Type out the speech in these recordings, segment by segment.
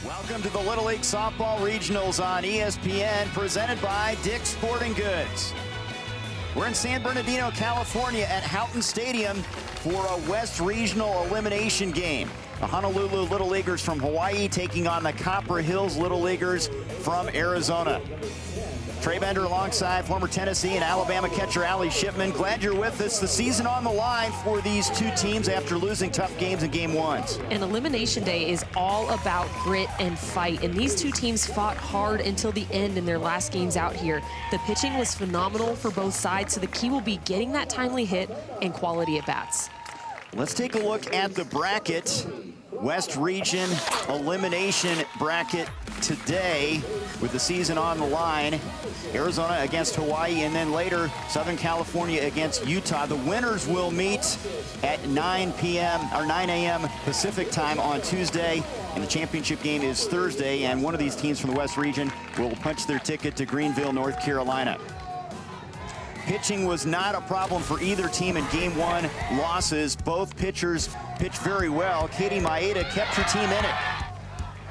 Welcome to the Little League Softball Regionals on ESPN, presented by Dick's Sporting Goods. We're in San Bernardino, California at Houghton Stadium for a West Regional elimination game. The Honolulu Little Leaguers from Hawaii taking on the Copper Hills Little Leaguers from Arizona. Trey Bender alongside former Tennessee and Alabama catcher Allie Shipman. Glad you're with us. The season on the line for these two teams after losing tough games in game ones. And Elimination Day is all about grit and fight. And these two teams fought hard until the end in their last games out here. The pitching was phenomenal for both sides, so the key will be getting that timely hit and quality at bats. Let's take a look at the bracket. West Region elimination bracket today with the season on the line. Arizona against Hawaii, and then later Southern California against Utah. The winners will meet at 9 a.m. Pacific time on Tuesday, and the championship game is Thursday, and one of these teams from the West Region will punch their ticket to Greenville, North Carolina. Pitching was not a problem for either team in game one losses. Both pitchers pitched very well. Katie Maeda kept her team in it.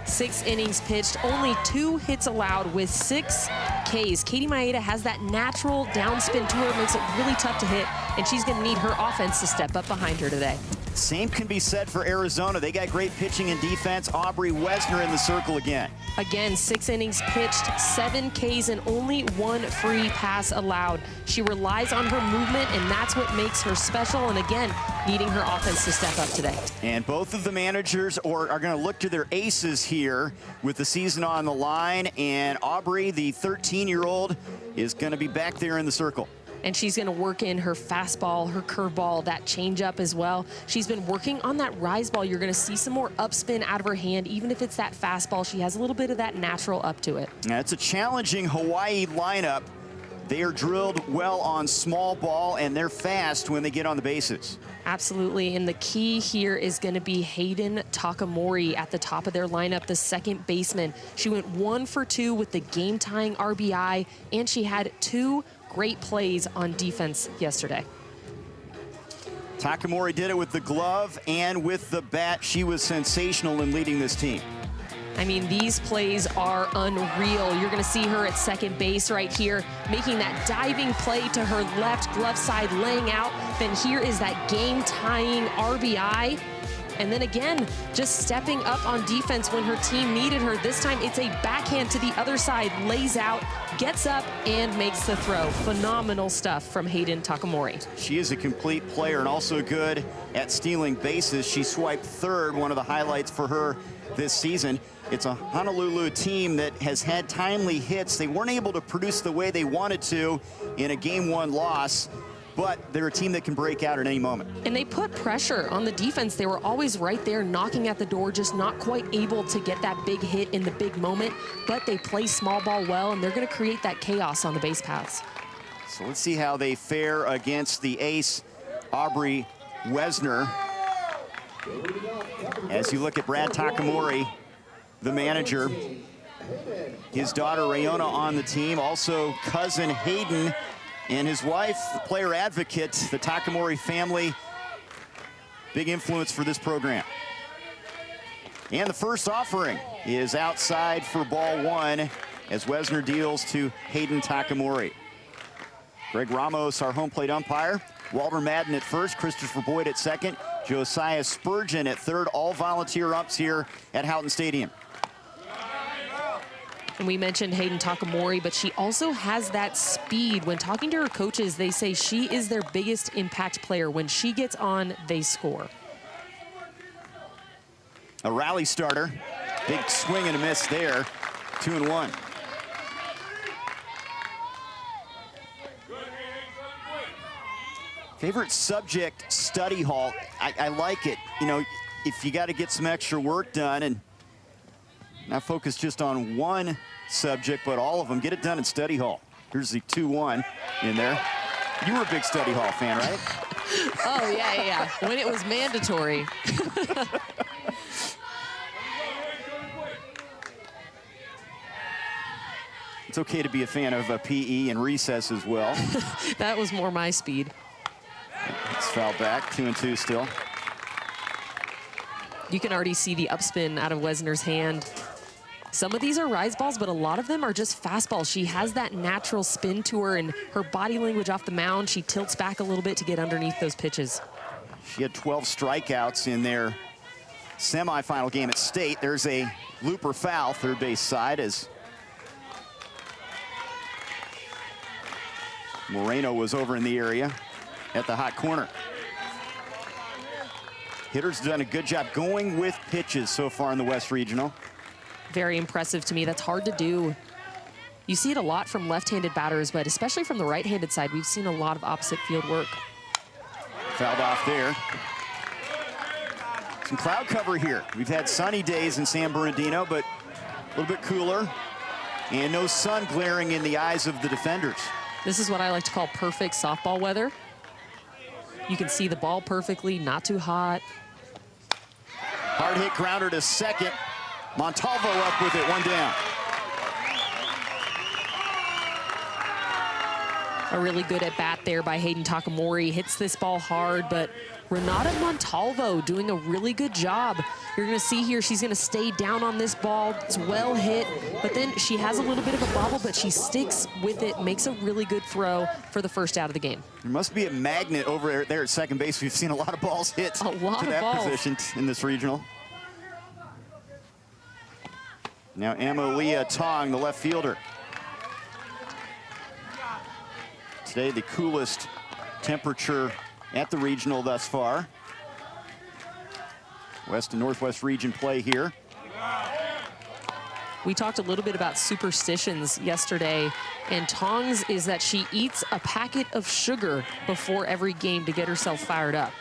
6 innings pitched, only 2 hits allowed with 6 Ks. Katie Maeda has that natural downspin to her, makes it really tough to hit, and she's going to need her offense to step up behind her today. Same can be said for Arizona. They got great pitching and defense. Aubrey Wesner in the circle again. Again, 6 innings pitched, 7 Ks, and only 1 free pass allowed. She relies on her movement, and that's what makes her special, and again, needing her offense to step up today. And both of the managers are going to look to their aces here with the season on the line, and Aubrey, the 13-year-old, is going to be back there in the circle. And she's going to work in her fastball, her curveball, that changeup as well. She's been working on that rise ball. You're going to see some more upspin out of her hand, even if it's that fastball. She has a little bit of that natural up to it. Now, it's a challenging Hawaii lineup. They are drilled well on small ball, and they're fast when they get on the bases. Absolutely, and the key here is going to be Hayden Takamori at the top of their lineup, the second baseman. She went 1 for 2 with the game-tying RBI, and she had 2 great plays on defense yesterday. Takamori did it with the glove and with the bat. She was sensational in leading this team. I mean, these plays are unreal. You're going to see her at second base right here, making that diving play to her left glove side, laying out. Then here is that game-tying RBI. And then again, just stepping up on defense when her team needed her. This time it's a backhand to the other side, lays out, gets up, and makes the throw. Phenomenal stuff from Hayden Takamori. She is a complete player and also good at stealing bases. She swiped third, one of the highlights for her this season. It's a Honolulu team that has had timely hits. They weren't able to produce the way they wanted to in a game one loss, but they're a team that can break out at any moment. And they put pressure on the defense. They were always right there knocking at the door, just not quite able to get that big hit in the big moment, but they play small ball well, and they're going to create that chaos on the base paths. So let's see how they fare against the ace, Aubrey Wesner. As you look at Brad Takamori, the manager, his daughter Rayona on the team, also cousin Hayden, and his wife, the player advocate, the Takamori family, big influence for this program. And the first offering is outside for ball 1 as Wesner deals to Hayden Takamori. Greg Ramos, our home plate umpire. Walter Madden at first, Christopher Boyd at second, Josiah Spurgeon at third, all volunteer umps here at Houghton Stadium. And we mentioned Hayden Takamori, but she also has that speed. When talking to her coaches, they say she is their biggest impact player. When she gets on, they score. A rally starter. Big swing and a miss there. 2-1. Favorite subject, study hall. I like it. You know, if you got to get some extra work done and not focus just on one subject, but all of them, get it done in study hall. Here's the 2-1 in there. You were a big study hall fan, right? Oh, yeah. When it was mandatory. It's okay to be a fan of PE and recess as well. That was more my speed. It's fouled back, 2-2 still. You can already see the upspin out of Wesner's hand. Some of these are rise balls, but a lot of them are just fastballs. She has that natural spin to her, and her body language off the mound, she tilts back a little bit to get underneath those pitches. She had 12 strikeouts in their semifinal game at State. There's a looper foul, third base side, as Moreno was over in the area at the hot corner. Hitter's done a good job going with pitches so far in the West Regional. Very impressive to me. That's hard to do. You see it a lot from left-handed batters, but especially from the right-handed side, we've seen a lot of opposite field work. Fouled off there. Some cloud cover here. We've had sunny days in San Bernardino, but a little bit cooler, and no sun glaring in the eyes of the defenders. This is what I like to call perfect softball weather. You can see the ball perfectly, not too hot. Hard hit grounder to second. Montalvo up with it, one down. A really good at bat there by Hayden Takamori. Hits this ball hard, but Renata Montalvo doing a really good job. You're gonna see here, she's gonna stay down on this ball. It's well hit, but then she has a little bit of a bobble, but she sticks with it, makes a really good throw for the first out of the game. There must be a magnet over there at second base. We've seen a lot of balls hit to that position in this regional. Now Amalia Tong, the left fielder. Today, the coolest temperature at the regional thus far. West and Northwest region play here. We talked a little bit about superstitions yesterday, and Tong's is that she eats a packet of sugar before every game to get herself fired up.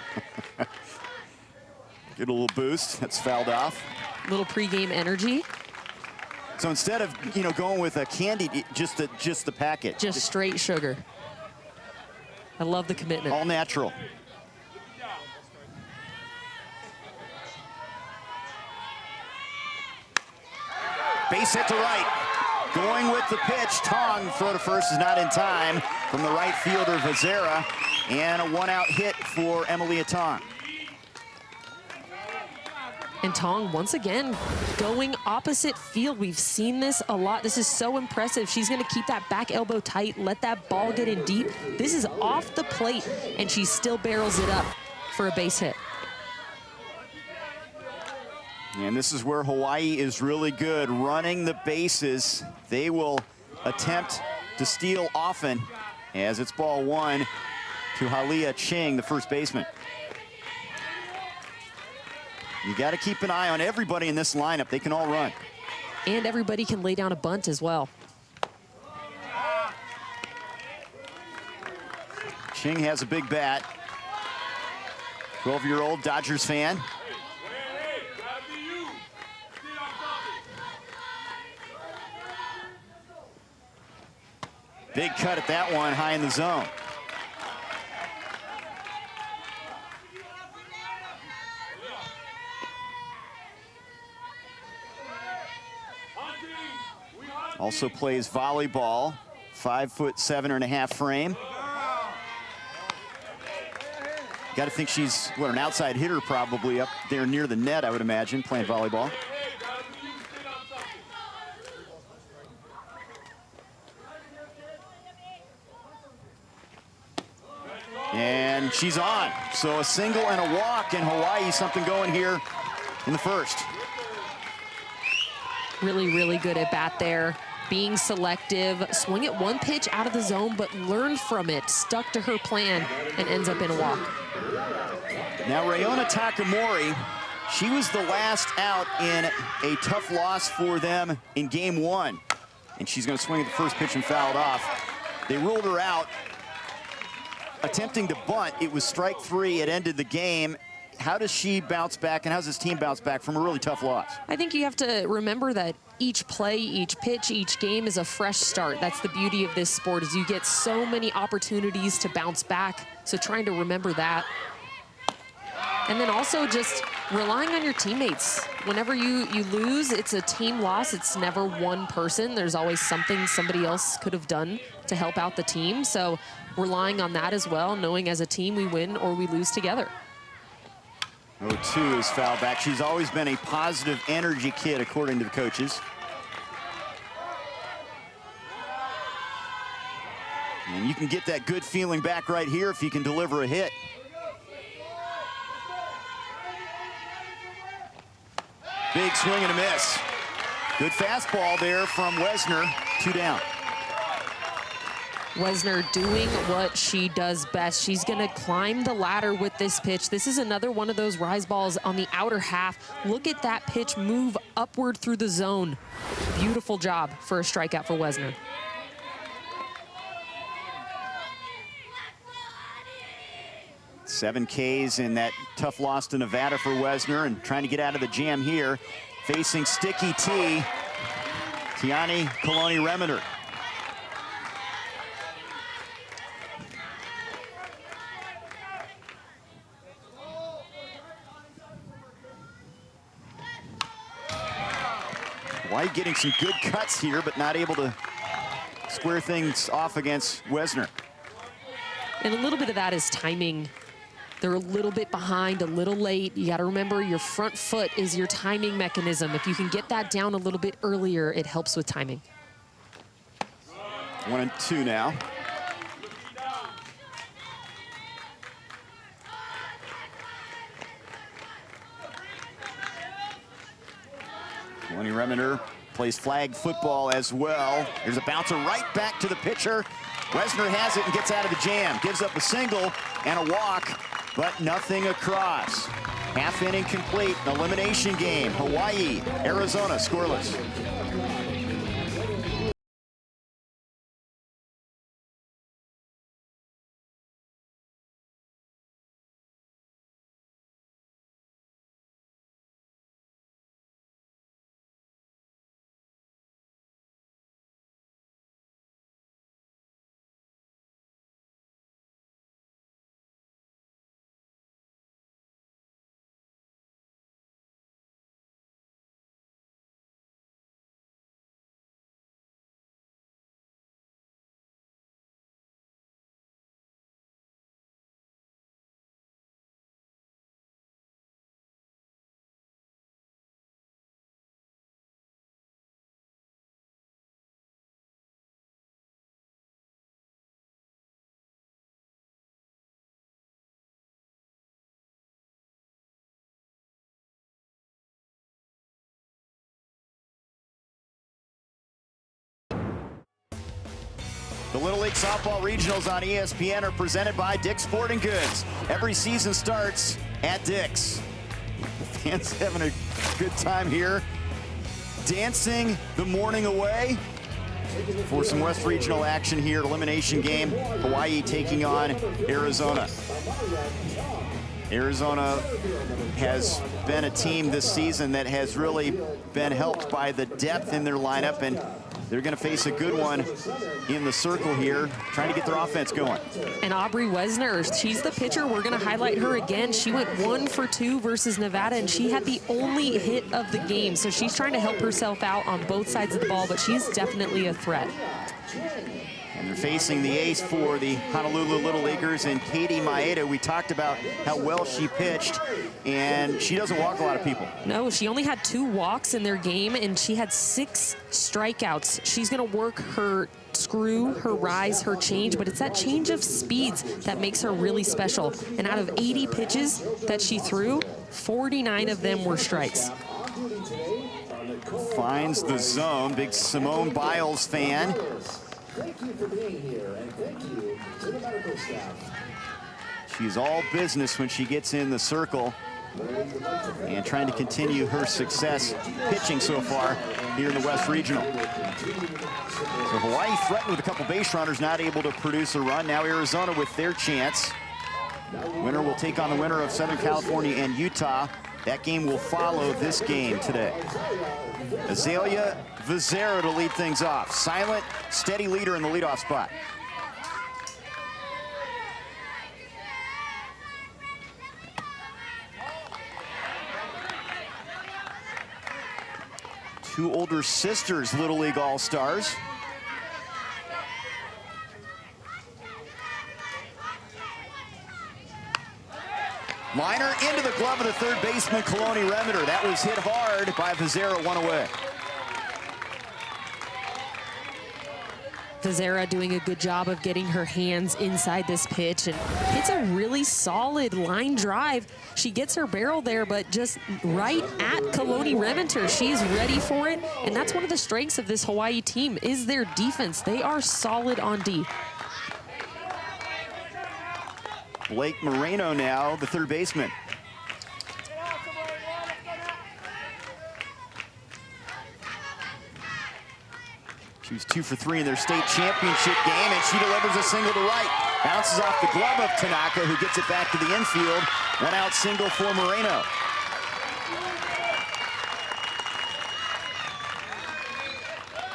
Get a little boost. That's fouled off. Little pregame energy. So instead of going with a candy, just the packet. Just straight sugar. I love the commitment. All natural. Base hit to right. Going with the pitch. Tong, throw to first is not in time from the right fielder, Vazera. And a one-out hit for Amalia Tong. And Tong, once again, going opposite field. We've seen this a lot. This is so impressive. She's going to keep that back elbow tight, let that ball get in deep. This is off the plate, and she still barrels it up for a base hit. And this is where Hawaii is really good, running the bases. They will attempt to steal often, as it's ball one to Halia Ching, the first baseman. You got to keep an eye on everybody in this lineup. They can all run. And everybody can lay down a bunt as well. Ching has a big bat. 12-year-old Dodgers fan. Big cut at that one, high in the zone. Also plays volleyball, 5'7.5" frame. Got to think she's, an outside hitter probably up there near the net, I would imagine, playing volleyball. And she's on. So a single and a walk in Hawaii, something going here in the first. Really, really good at bat there. Being selective, swing at one pitch out of the zone, but learned from it, stuck to her plan, and ends up in a walk. Now, Rayona Takamori, she was the last out in a tough loss for them in game one. And she's going to swing at the first pitch and foul it off. They ruled her out. Attempting to bunt, it was strike three. It ended the game. How does she bounce back, and how does this team bounce back from a really tough loss? I think you have to remember that each play, each pitch, each game is a fresh start. That's the beauty of this sport, is you get so many opportunities to bounce back. So trying to remember that. And then also just relying on your teammates. Whenever you lose, it's a team loss. It's never one person. There's always something somebody else could have done to help out the team. So relying on that as well, knowing as a team we win or we lose together. 0-2 is foul back. She's always been a positive energy kid, according to the coaches. And you can get that good feeling back right here if you can deliver a hit. Big swing and a miss. Good fastball there from Wesner. 2 down. Wesner doing what she does best. She's going to climb the ladder with this pitch. This is another one of those rise balls on the outer half. Look at that pitch move upward through the zone. Beautiful job for a strikeout for Wesner. Seven Ks in that tough loss to Nevada for Wesner, and trying to get out of the jam here. Facing Sticky T, Tiani Coloni-Remender. Hawaii getting some good cuts here, but not able to square things off against Wesner. And a little bit of that is timing. They're a little bit behind, a little late. You got to remember your front foot is your timing mechanism. If you can get that down a little bit earlier, it helps with timing. 1-2 now. Coloni-Remender plays flag football as well. There's a bouncer right back to the pitcher. Wesner has it and gets out of the jam. Gives up a single and a walk, but nothing across. Half inning complete, an elimination game. Hawaii, Arizona, scoreless. The Little League Softball Regionals on ESPN are presented by Dick's Sporting Goods. Every season starts at Dick's. Fans having a good time here, dancing the morning away for some West Regional action here. Elimination game, Hawaii taking on Arizona. Arizona has been a team this season that has really been helped by the depth in their lineup, and they're going to face a good one in the circle here, trying to get their offense going. And Aubrey Wesner, she's the pitcher. We're going to highlight her again. She went 1 for 2 versus Nevada, and she had the only hit of the game. So she's trying to help herself out on both sides of the ball, but she's definitely a threat. And they're facing the ace for the Honolulu Little Leaguers, and Katie Maeda. We talked about how well she pitched, and she doesn't walk a lot of people. No, she only had 2 walks in their game, and she had 6 strikeouts. She's going to work her screw, her rise, her change, but it's that change of speeds that makes her really special. And out of 80 pitches that she threw, 49 of them were strikes. Finds the zone. Big Simone Biles fan. Thank you for being here, and thank you to the medical staff. She's all business when she gets in the circle, and trying to continue her success pitching so far here in the West Regional. So Hawaii threatened with a couple base runners, not able to produce a run. Now Arizona with their chance. Winner will take on the winner of Southern California and Utah. That game will follow this game today. Azalea Vizera to lead things off. Silent, steady leader in the leadoff spot. Two older sisters, Little League All-Stars. Liner into the glove of the third baseman, Coloni-Remender. That was hit hard by Vizera, 1 away. Vizera doing a good job of getting her hands inside this pitch and hits a really solid line drive. She gets her barrel there, but just right at Kaloni Reventer. She's ready for it, and that's one of the strengths of this Hawaii team is their defense. They are solid on D. Blake Moreno now, the third baseman. She was 2 for 3 in their state championship game, and she delivers a single to right. Bounces off the glove of Tanaka, who gets it back to the infield. One out single for Moreno.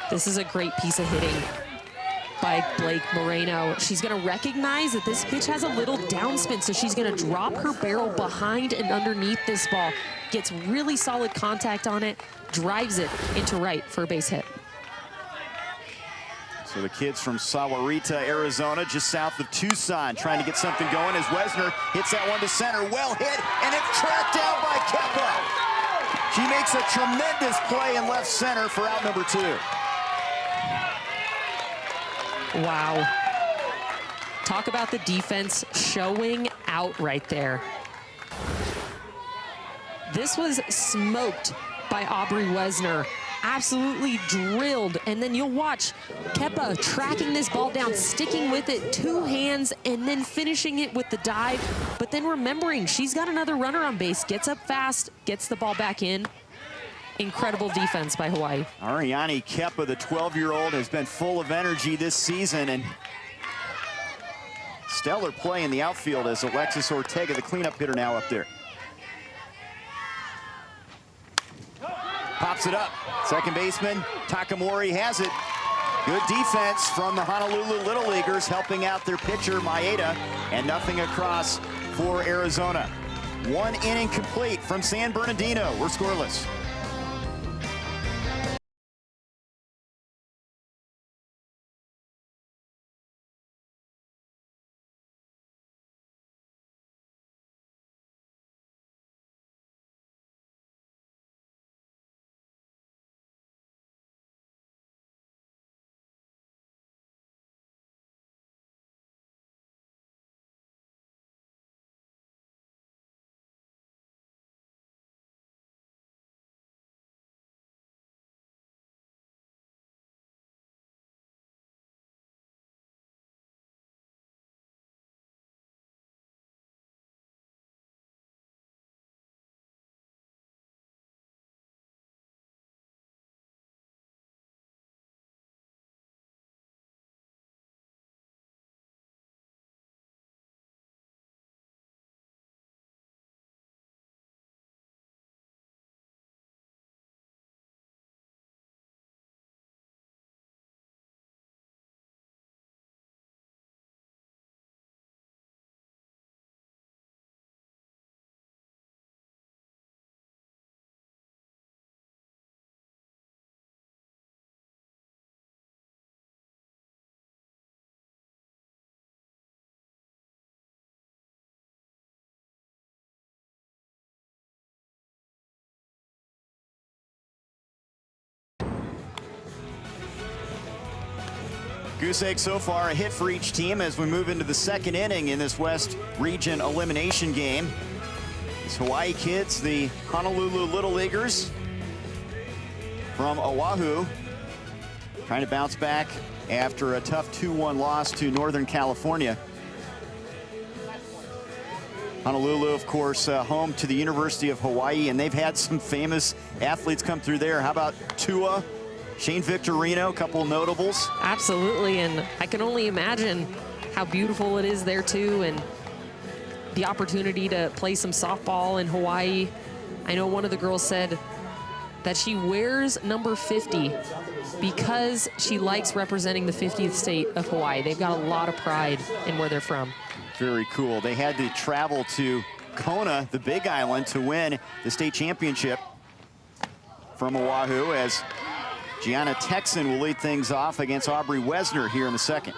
This is a great piece of hitting by Blake Moreno. She's going to recognize that this pitch has a little downspin, so she's going to drop her barrel behind and underneath this ball. Gets really solid contact on it, drives it into right for a base hit. So the kids from Sahuarita, Arizona, just south of Tucson, trying to get something going as Wesner hits that one to center. Well hit, and it's tracked down by Kepa. She makes a tremendous play in left center for out number 2. Wow. Talk about the defense showing out right there. This was smoked by Aubrey Wesner. Absolutely drilled, and then you'll watch Kepa tracking this ball down, sticking with it, 2 hands, and then finishing it with the dive, but then remembering she's got another runner on base, gets up fast, gets the ball back in. Incredible defense by Hawaii. Ariane Kepa, the 12-year-old, has been full of energy this season, and stellar play in the outfield as Alexis Ortega, the cleanup hitter, now up there. Pops it up. Second baseman Takamori has it. Good defense from the Honolulu Little Leaguers, helping out their pitcher Maeda, and nothing across for Arizona. 1 inning complete from San Bernardino. We're scoreless. Goose egg so far, a hit for each team as we move into the second inning in this West Region elimination game. It's Hawaii kids, the Honolulu Little Leaguers from Oahu, trying to bounce back after a tough 2-1 loss to Northern California. Honolulu, of course, home to the University of Hawaii, and they've had some famous athletes come through there. How about Tua? Shane Victorino, a couple notables. Absolutely, and I can only imagine how beautiful it is there too, and the opportunity to play some softball in Hawaii. I know one of the girls said that she wears number 50 because she likes representing the 50th state of Hawaii. They've got a lot of pride in where they're from. Very cool. They had to travel to Kona, the Big Island, to win the state championship from Oahu, as Gianna Texan will lead things off against Aubrey Wesner here in the second.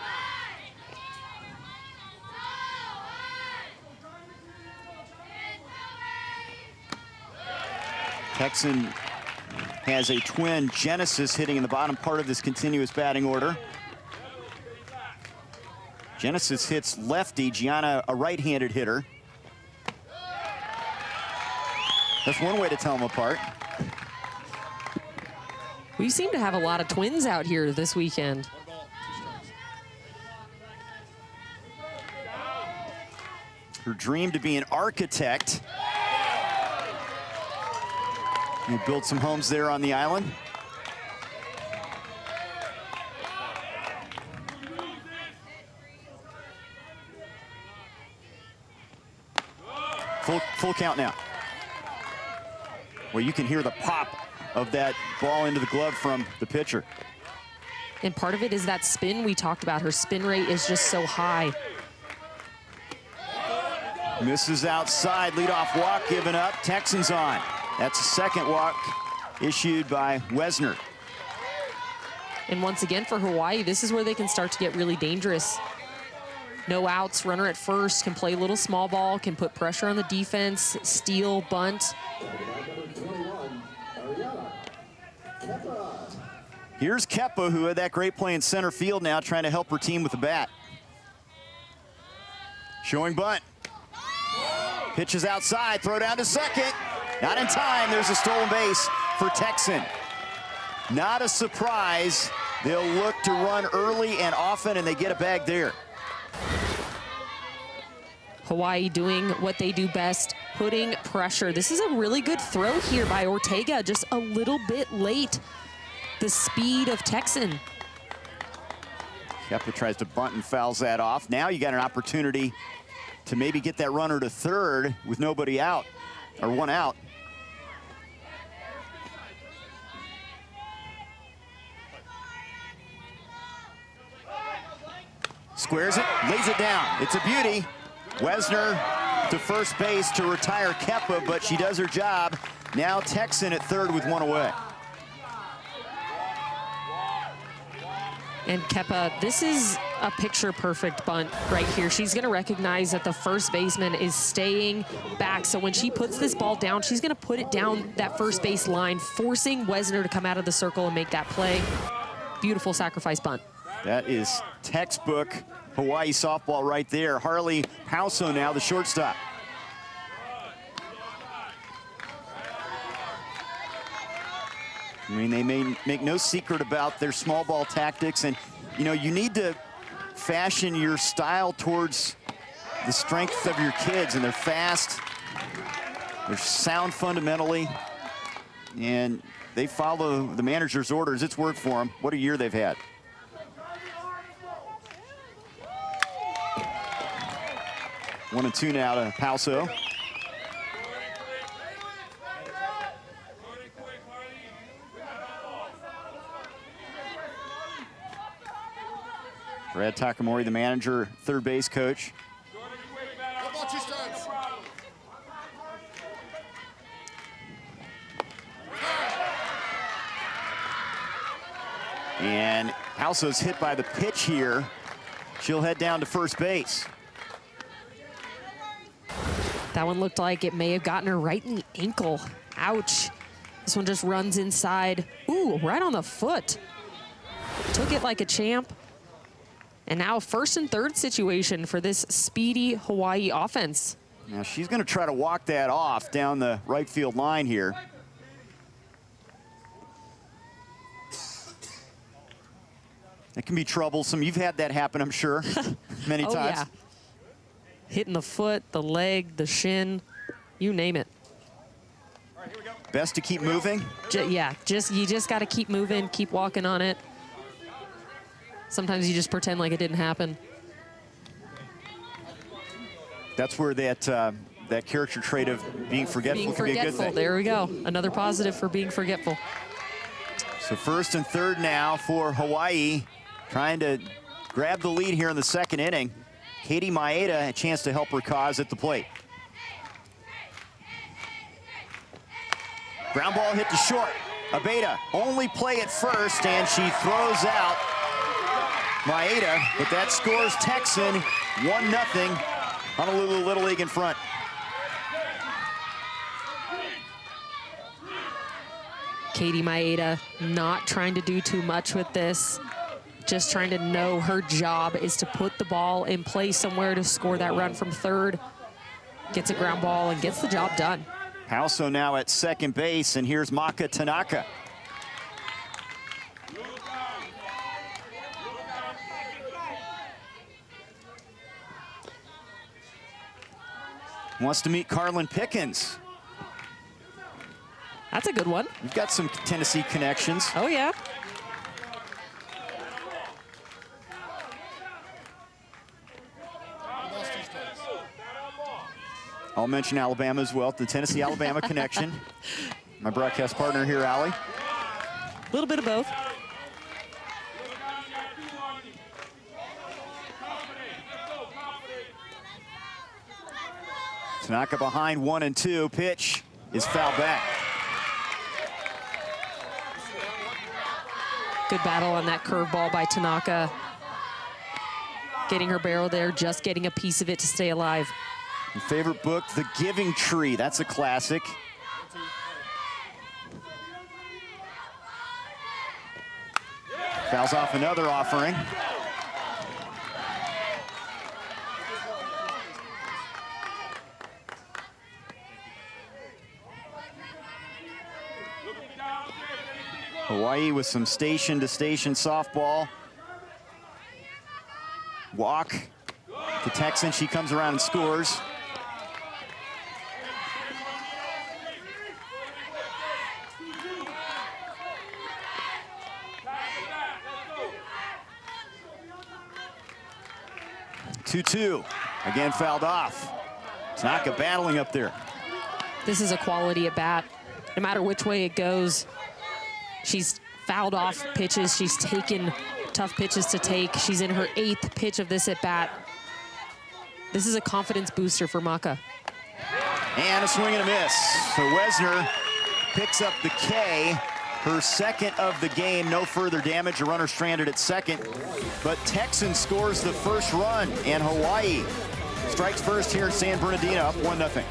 Texan has a twin Genesis hitting in the bottom part of this continuous batting order. Genesis hits lefty, Gianna a right-handed hitter. That's one way to tell them apart. We seem to have a lot of twins out here this weekend. Her dream to be an architect. You build some homes there on the island. Full count now. Well, you can hear the pop of that ball into the glove from the pitcher. And part of it is that spin we talked about. Her spin rate is just so high. Misses outside, leadoff walk given up, Texans on. That's a second walk issued by Wesner. And once again for Hawaii, this is where they can start to get really dangerous. No outs, runner at first, can play a little small ball, can put pressure on the defense, steal, bunt. Here's Kepa, who had that great play in center field now, trying to help her team with the bat. Showing bunt. Pitches outside, throw down to second. Not in time, there's a stolen base for Texan. Not a surprise. They'll look to run early and often, and they get a bag there. Hawaii doing what they do best, putting pressure. This is a really good throw here by Ortega, just a little bit late. The speed of Texan. Kepa tries to bunt and fouls that off. Now you got an opportunity to maybe get that runner to third with nobody out, or one out. Squares it, lays it down. It's a beauty. Wesner to first base to retire Kepa, but she does her job. Now Texan at third with one away. And Kepa, this is a picture-perfect bunt right here. She's going to recognize that the first baseman is staying back. So when she puts this ball down, she's going to put it down that first base line, forcing Wesner to come out of the circle and make that play. Beautiful sacrifice bunt. That is textbook Hawaii softball right there. Harley Pauso now the shortstop. I mean, they may make no secret about their small ball tactics, and you know, you need to fashion your style towards the strength of your kids, and they're fast, they're sound fundamentally, and they follow the manager's orders. It's worked for them. What a year they've had. One and two now to Pauso. Brad Takamori, the manager, third base coach. And Pauso's hit by the pitch here. She'll head down to first base. That one looked like it may have gotten her right in the ankle. Ouch. This one just runs inside. Ooh, right on the foot. Took it like a champ. And now first and third situation for this speedy Hawaii offense. Now she's going to try to walk that off down the right field line here. That can be troublesome. You've had that happen, I'm sure, many times. Yeah. Hitting the foot, the leg, the shin, you name it. All right, here we go. Best to keep moving? You just got to keep moving, keep walking on it. Sometimes you just pretend like it didn't happen. That's where that that character trait of being forgetful can be a good thing. There we go. Another positive for being forgetful. So first and third now for Hawaii, trying to grab the lead here in the second inning. Katie Maeda, a chance to help her cause at the plate. Ground ball hit to short. Abeda only play at first, and she throws out Maeda, but that scores Texan 1-0 Honolulu Little League in front. Katie Maeda not trying to do too much with this. just trying to know her job is to put the ball in play somewhere to score that run from third. Gets a ground ball and gets the job done. Palso now at second base, and here's Maka Tanaka. Wants to meet Carlin Pickens. That's a good one. You've got some Tennessee connections. Oh, yeah. I'll mention Alabama as well, the Tennessee-Alabama connection. My broadcast partner here, Allie. A little bit of both. Tanaka behind 1-2. Pitch is fouled back. Good battle on that curveball by Tanaka. Getting her barrel there, just getting a piece of it to stay alive. Your favorite book, The Giving Tree. That's a classic. Fouls off another offering. Hawaii with some station-to-station softball. Walk to Texan. She comes around and scores. Two-two. Again fouled off. Tanaka battling up there. This is a quality at bat. No matter which way it goes, she's fouled off pitches. She's taken tough pitches to take. She's in her 8th pitch of this at bat. This is a confidence booster for Maka. And a swing and a miss. So Wesner picks up the K, her 2nd of the game. No further damage. A runner stranded at 2nd. But Texan scores the first run, and Hawaii strikes first here in San Bernardino, up 1-0.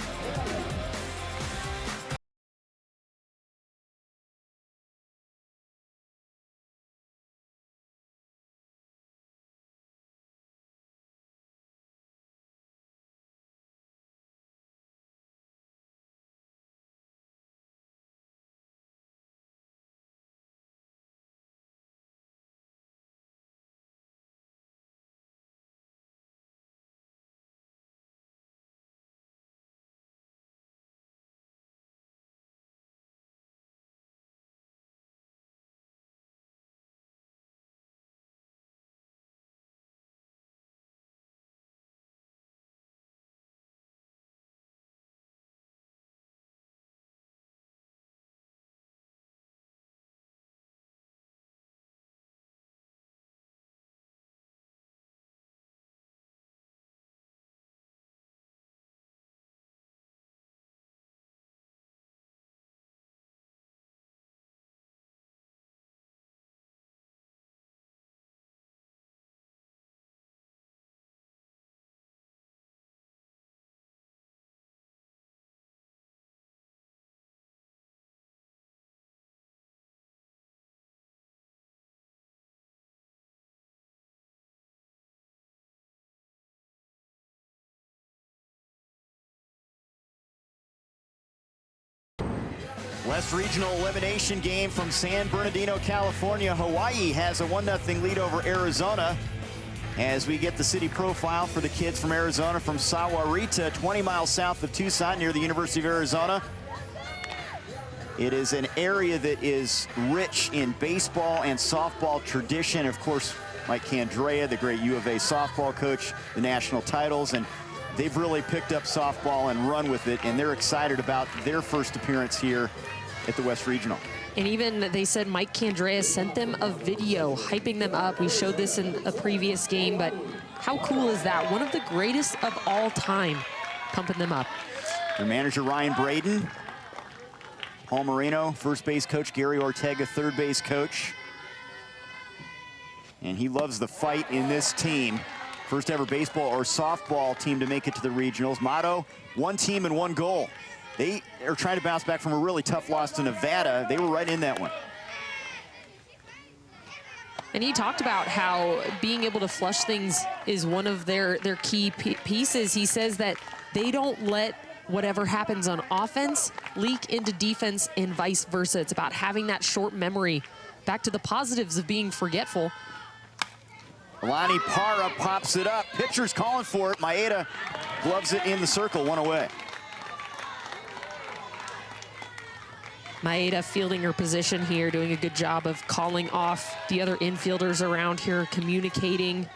West Regional elimination game from San Bernardino, California. Hawaii has a 1-0 lead over Arizona. As we get the city profile for the kids from Arizona, from Sahuarita, 20 miles south of Tucson, near the University of Arizona. It is an area that is rich in baseball and softball tradition. Of course, Mike Candrea, the great U of A softball coach, the national titles, and they've really picked up softball and run with it, and they're excited about their first appearance here at the West Regional. And even they said Mike Candrea sent them a video hyping them up. We showed this in a previous game, but how cool is that? One of the greatest of all time, pumping them up. Their manager, Ryan Braden. Paul Marino, first base coach. Gary Ortega, third base coach. And he loves the fight in this team. First ever baseball or softball team to make it to the regionals. Motto, one team and one goal. They are trying to bounce back from a really tough loss to Nevada. They were right in that one. And he talked about how being able to flush things is one of their key pieces. He says that they don't let whatever happens on offense leak into defense and vice versa. It's about having that short memory. Back to the positives of being forgetful. Alani Para pops it up. Pitcher's calling for it. Maeda gloves it in the circle, one away. Maeda fielding her position here, doing a good job of calling off the other infielders around here, communicating.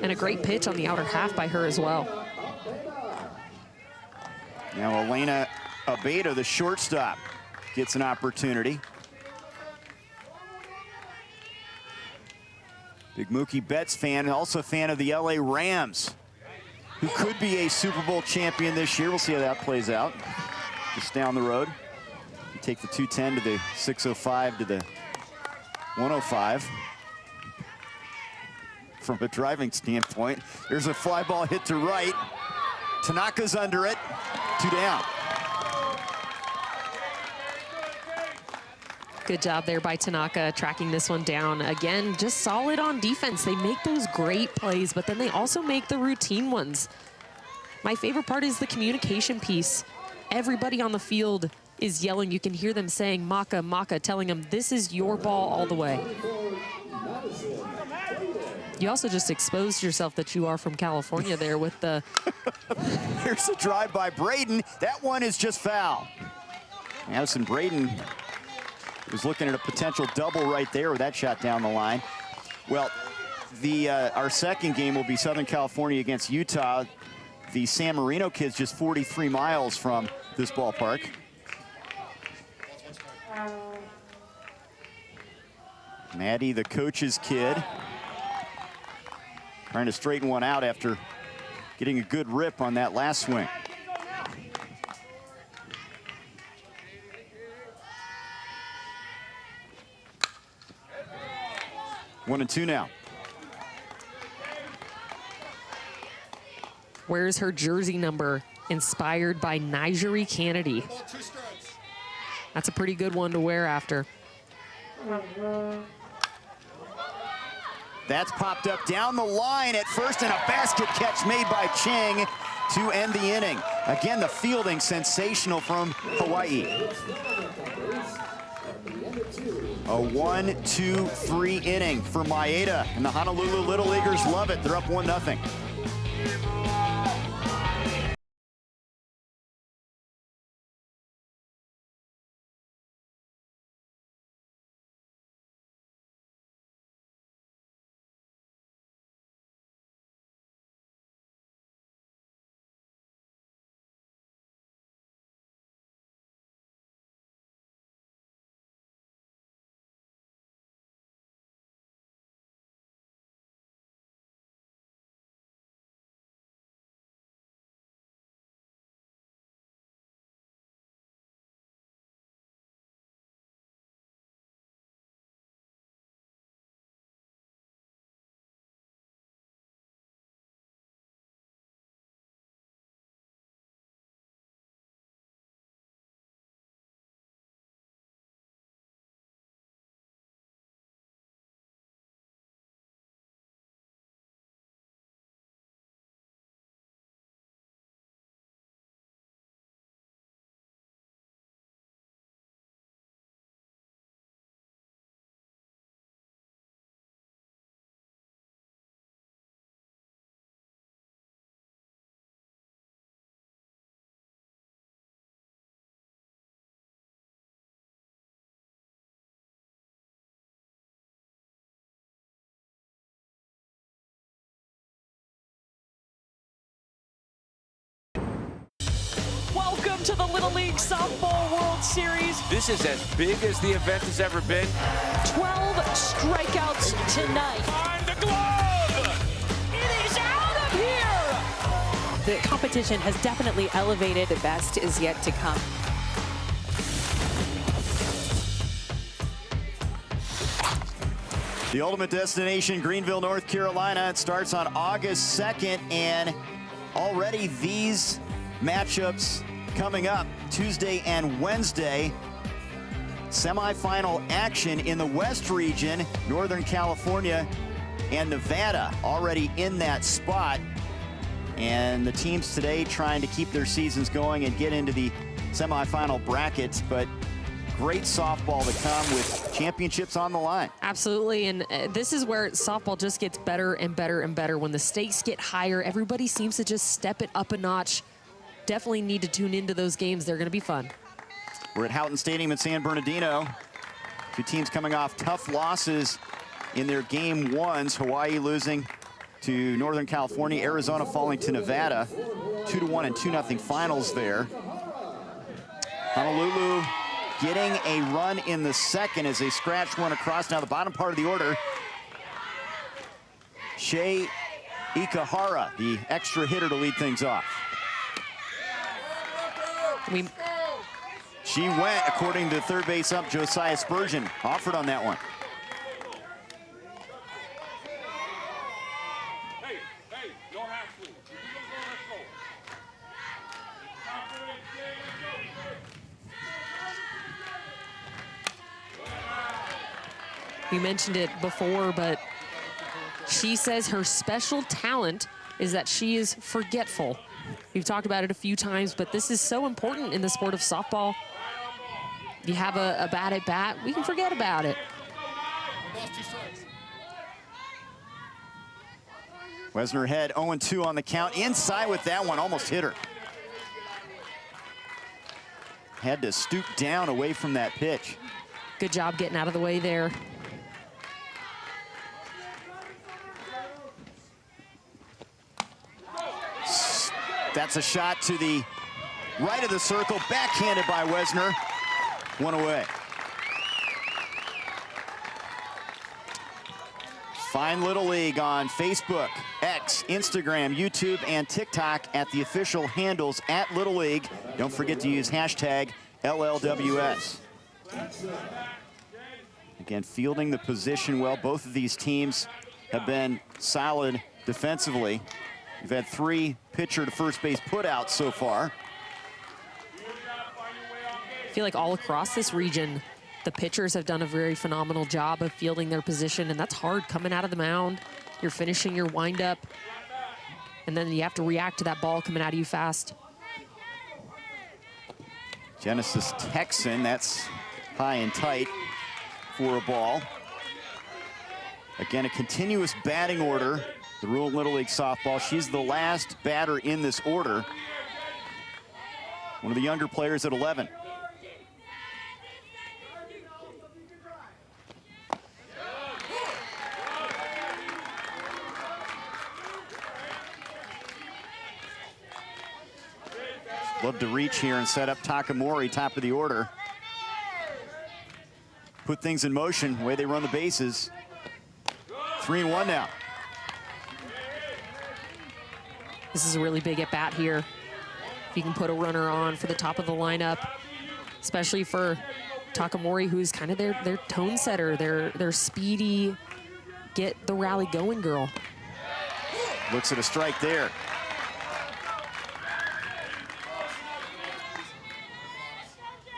And a great pitch on the outer half by her as well. Now Elena Abeda, the shortstop, gets an opportunity. Big Mookie Betts fan, also a fan of the LA Rams, who could be a Super Bowl champion this year. We'll see how that plays out. Just down the road. You take the 210 to the 605 to the 105. From a driving standpoint, there's a fly ball hit to right. Tanaka's under it. 2 down. Good job there by Tanaka, tracking this one down. Again, just solid on defense. They make those great plays, but then they also make the routine ones. My favorite part is the communication piece. Everybody on the field is yelling. You can hear them saying, Maka, Maka, telling them, this is your ball all the way. You also just exposed yourself that you are from California there with the... Here's a drive by Braden. That one is just foul. Addison Braden was looking at a potential double right there with that shot down the line. Well, our second game will be Southern California against Utah. The San Marino kids just 43 miles from this ballpark. Maddie, the coach's kid, trying to straighten one out after getting a good rip on that last swing. One and two now. Where's her jersey number? Inspired by Nigeri Kennedy. That's a pretty good one to wear after. That's popped up down the line at first, and a basket catch made by Chang to end the inning. Again, the fielding sensational from Hawaii. A 1-2-3 inning for Maeda, and the Honolulu Little Leaguers love it. They're up 1-0. Welcome to the Little League Softball World Series. This is as big as the event has ever been. 12 strikeouts tonight. Find the glove! It is out of here! The competition has definitely elevated. The best is yet to come. The ultimate destination, Greenville, North Carolina. It starts on August 2nd, and already these matchups coming up Tuesday and Wednesday. semifinal action in the West region. Northern California and Nevada already in that spot. And the teams today trying to keep their seasons going and get into the semifinal brackets, but great softball to come with championships on the line. Absolutely, and this is where softball just gets better and better and better. When the stakes get higher, everybody seems to just step it up a notch. Definitely need to tune into those games. They're going to be fun. We're at Houghton Stadium in San Bernardino. Two teams coming off tough losses in their game ones. Hawaii losing to Northern California, Arizona falling to Nevada. 2-1 and 2-0 finals there. Honolulu getting a run in the second as they scratch one across. Now the bottom part of the order. Shea Ikahara, the extra hitter to lead things off. She went, according to third base ump Josiah Spurgeon, offered on that one. We mentioned it before, but she says her special talent is that she is forgetful. We've talked about it a few times, but this is so important in the sport of softball. You have a bat at bat, we can forget about it. Wesner head 0-2 on the count. Inside with that one, almost hit her. Had to stoop down away from that pitch. Good job getting out of the way there. That's a shot to the right of the circle, backhanded by Wesner. One away. Find Little League on Facebook, X, Instagram, YouTube, and TikTok at the official handles at Little League. Don't forget to use hashtag LLWS. Again, fielding the position well. Both of these teams have been solid defensively. We've had 3 pitcher to first base putouts so far. I feel like all across this region, the pitchers have done a very phenomenal job of fielding their position, and that's hard coming out of the mound. You're finishing your windup, and then you have to react to that ball coming out of you fast. Genesis Texan, that's high and tight for a ball. Again, a continuous batting order. The rule in Little League softball, she's the last batter in this order. One of the younger players at 11. Love to reach here and set up Takamori, top of the order. Put things in motion, the way they run the bases. 3-1 now. This is a really big at-bat here. If you can put a runner on for the top of the lineup, especially for Takamori, who's kind of their tone setter, their speedy, get the rally going girl. Looks at a strike there.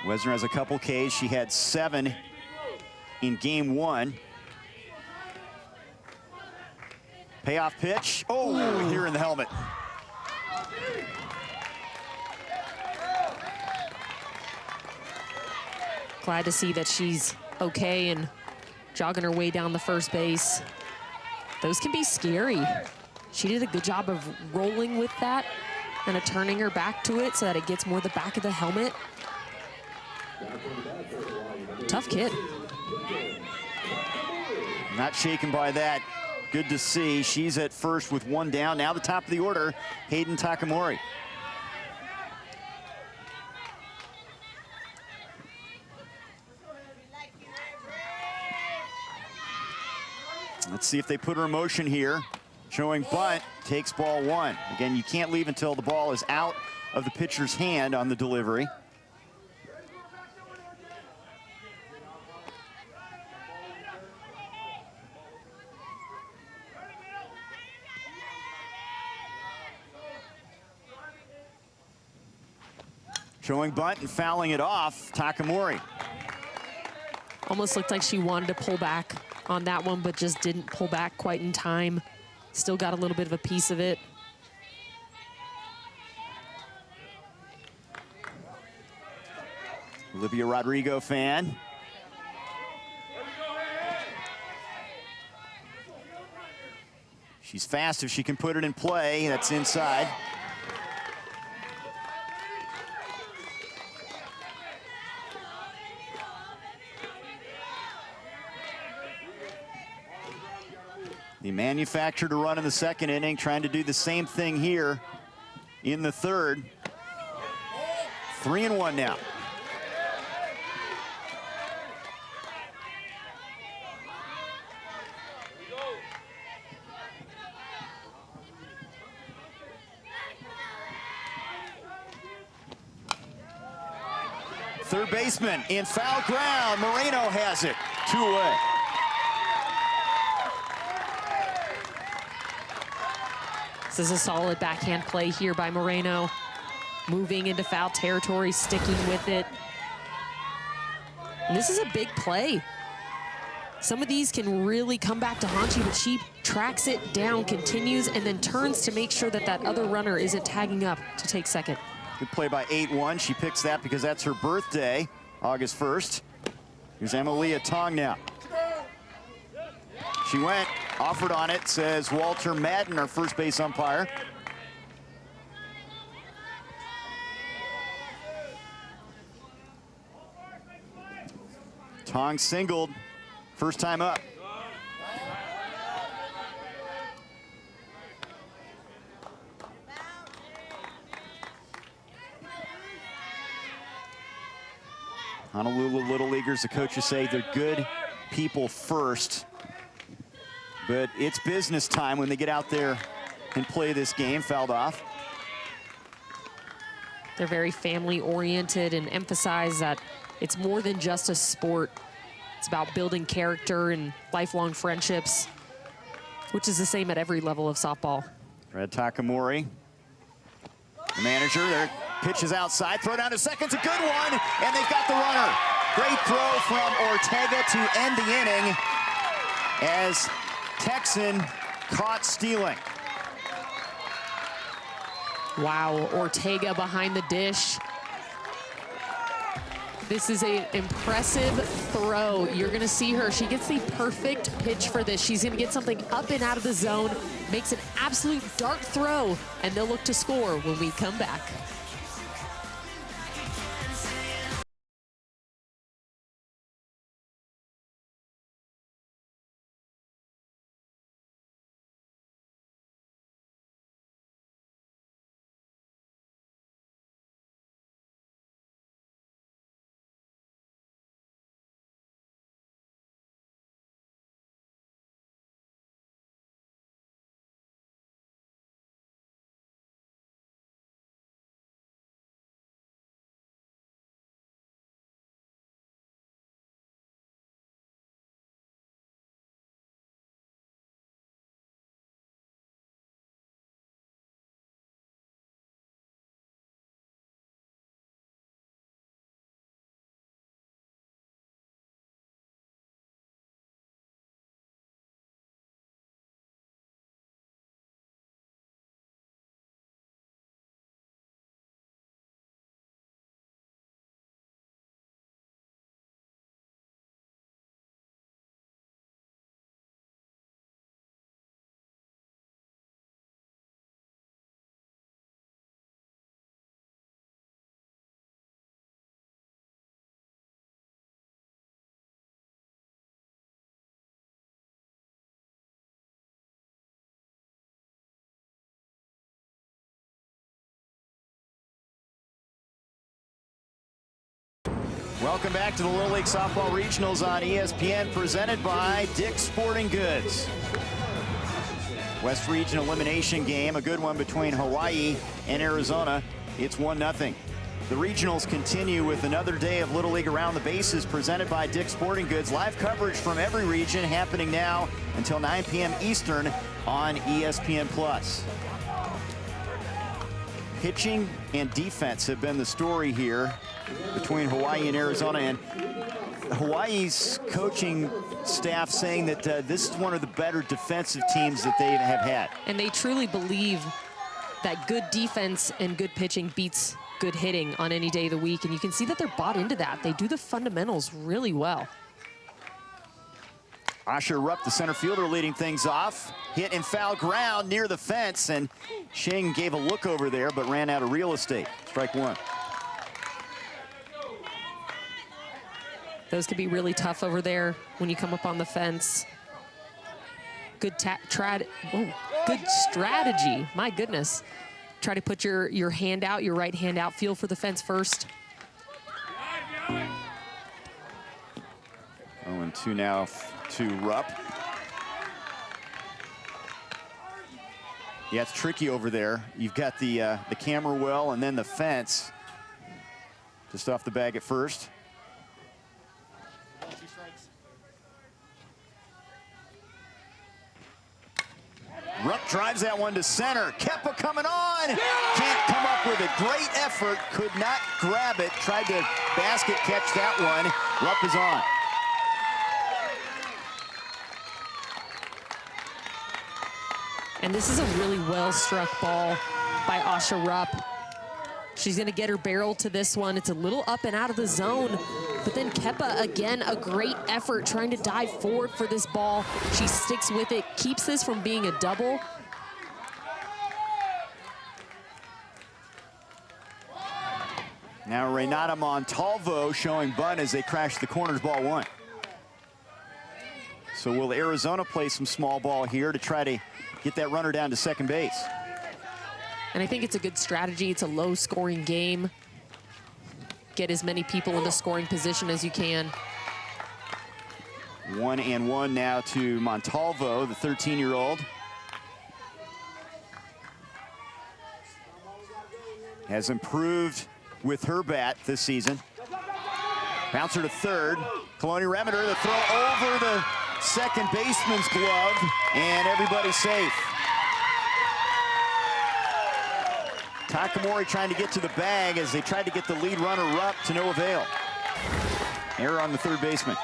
Wesner has a couple Ks. She had 7 in game 1. Payoff pitch. Oh, here in the helmet. Glad to see that she's okay and jogging her way down the first base. Those can be scary. She did a good job of rolling with that and turning her back to it so that it gets more the back of the helmet. Tough kid. Not shaken by that. Good to see. She's at first with 1 down. Now the top of the order, Hayden Takamori. Let's see if they put her in motion here. Showing bunt, takes ball 1. Again, you can't leave until the ball is out of the pitcher's hand on the delivery. Showing bunt and fouling it off, Takamori. Almost looked like she wanted to pull back on that one, but just didn't pull back quite in time. Still got a little bit of a piece of it. Olivia Rodrigo fan. She's fast if she can put it in play. That's inside. The manufactured a run in the second inning, trying to do the same thing here in the third. 3-1 now. Third baseman in foul ground. Moreno has it. 2 away. This is a solid backhand play here by Moreno. Moving into foul territory, sticking with it. And this is a big play. Some of these can really come back to haunt you, but she tracks it down, continues, and then turns to make sure that that other runner isn't tagging up to take second. Good play by 8-1. She picks that because that's her birthday, August 1st. Here's Emilia Tong now. She went, offered on it, says Walter Madden, our first base umpire. Tong singled, first time up. Honolulu Little Leaguers, the coaches say they're good people first, but it's business time when they get out there and play this game. Fouled off. They're very family oriented and emphasize that it's more than just a sport. It's about building character and lifelong friendships, which is the same at every level of softball. Red Takamori, the manager, there. Pitches outside, throw down to second, it's a good one, and they've got the runner. Great throw from Ortega to end the inning as Texan caught stealing. Wow, Ortega behind the dish. This is an impressive throw. You're gonna see her, she gets the perfect pitch for this. She's gonna get something up and out of the zone, makes an absolute dart throw, and they'll look to score when we come back. Welcome back to the Little League Softball Regionals on ESPN, presented by Dick's Sporting Goods. West Region elimination game, a good one between Hawaii and Arizona. It's 1-0. The regionals continue with another day of Little League Around the Bases presented by Dick's Sporting Goods. Live coverage from every region happening now until 9 p.m. Eastern on ESPN+. Pitching and defense have been the story here between Hawaii and Arizona, and Hawaii's coaching staff saying that this is one of the better defensive teams that they have had. And they truly believe that good defense and good pitching beats good hitting on any day of the week. And you can see that they're bought into that. They do the fundamentals really well. Asha Rupp, the center fielder, leading things off. Hit in foul ground near the fence, and Shing gave a look over there, but ran out of real estate. Strike one. Those could be really tough over there when you come up on the fence. Good good strategy, my goodness. Try to put your hand out, your right hand out, feel for the fence first. 0-2 now to Rupp. Yeah, it's tricky over there. You've got the camera well and then the fence. Just off the bag at first. Rupp drives that one to center. Kepa coming on. Can't come up with a great effort. Could not grab it. Tried to basket catch that one. Rupp is on. And this is a really well-struck ball by Asha Rupp. She's going to get her barrel to this one. It's a little up and out of the zone. But then Kepa, again, a great effort trying to dive forward for this ball. She sticks with it, keeps this from being a double. Now Renata Montalvo showing bunt as they crash the corners, ball one. So will Arizona play some small ball here to try to get that runner down to second base? And I think it's a good strategy. It's a low-scoring game. Get as many people in the scoring position as you can. 1-1 now to Montalvo, the 13-year-old. Has improved with her bat this season. Bouncer to third. Kaloni Remeter, the throw over the second baseman's glove, and everybody's safe. Takamori trying to get to the bag as they tried to get the lead runner Rupp to no avail. Error on the third baseman.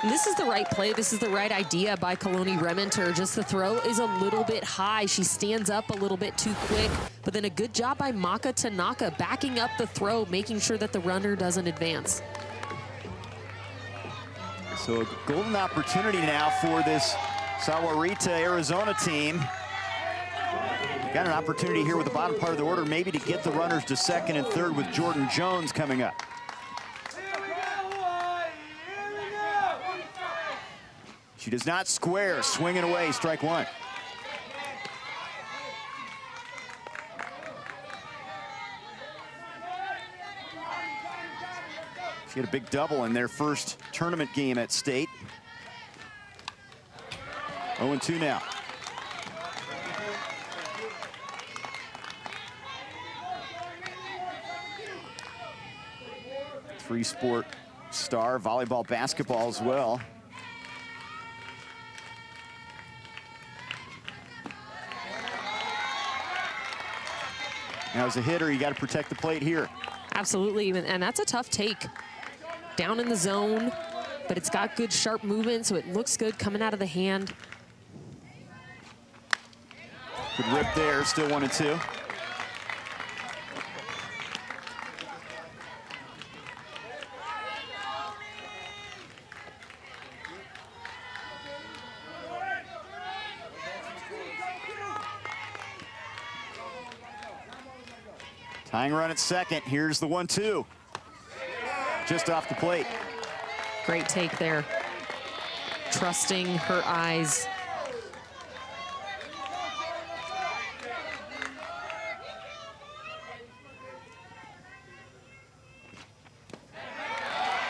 And this is the right play. This is the right idea by Kaloni Remeter. Just the throw is a little bit high. She stands up a little bit too quick, but then a good job by Maka Tanaka backing up the throw, making sure that the runner doesn't advance. So a golden opportunity now for this Sahuarita Arizona team. Got an opportunity here with the bottom part of the order, maybe to get the runners to second and third with Jordan Jones coming up. She does not square, swinging away, strike one. She had a big double in their first tournament game at State. 0-2 now. Three-sport star, volleyball, basketball as well. Now as a hitter, you got to protect the plate here. Absolutely, and that's a tough take. Down in the zone, but it's got good sharp movement, so it looks good coming out of the hand. Good rip there, still 1-2. Tying run at second. Here's the 1-2. Just off the plate. Great take there. Trusting her eyes.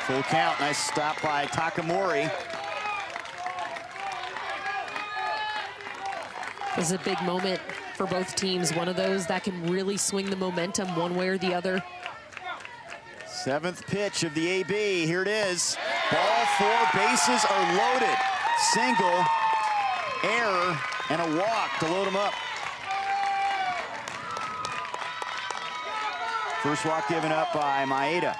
Full count. Nice stop by Takamori. This is a big moment for both teams. One of those that can really swing the momentum one way or the other. Seventh pitch of the AB. Here it is. Ball four, bases are loaded. Single, error, and a walk to load them up. First walk given up by Maeda.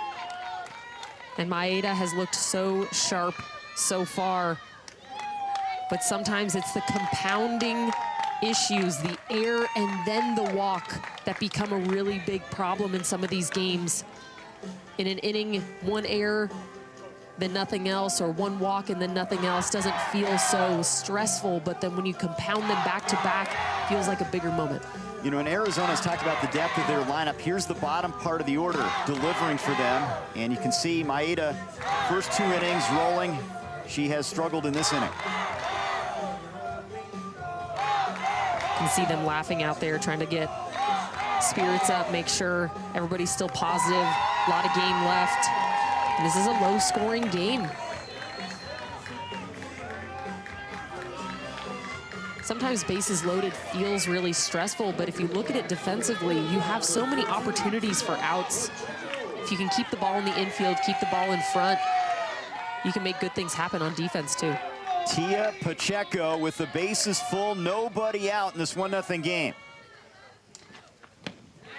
And Maeda has looked so sharp so far, but sometimes it's the compounding issues, the air and then the walk, that become a really big problem in some of these games. In an inning, one air, then nothing else, or one walk and then nothing else doesn't feel so stressful, but then when you compound them back to back, feels like a bigger moment. You know, and Arizona's talked about the depth of their lineup. Here's the bottom part of the order delivering for them. And you can see Maeda, first 2 innings rolling. She has struggled in this inning. You can see them laughing out there, trying to get spirits up, make sure everybody's still positive. A lot of game left. And this is a low-scoring game. Sometimes bases loaded feels really stressful, but if you look at it defensively, you have so many opportunities for outs. If you can keep the ball in the infield, keep the ball in front, you can make good things happen on defense too. Tia Pacheco with the bases full, nobody out in this 1-0 game.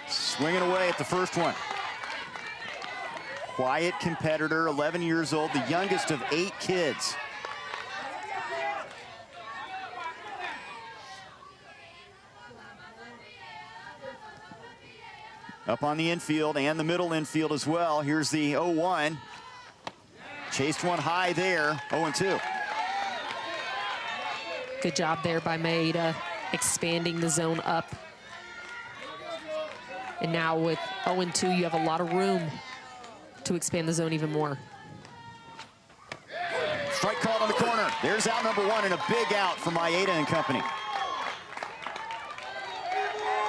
Swinging away at the first one. Quiet competitor, 11 years old, the youngest of 8 kids. Up on the infield and the middle infield as well. Here's the 0-1. Chased one high there, 0-2. Good job there by Maeda, expanding the zone up. And now with 0-2, you have a lot of room to expand the zone even more. Strike called on the corner. There's out number 1 and a big out for Maeda and company.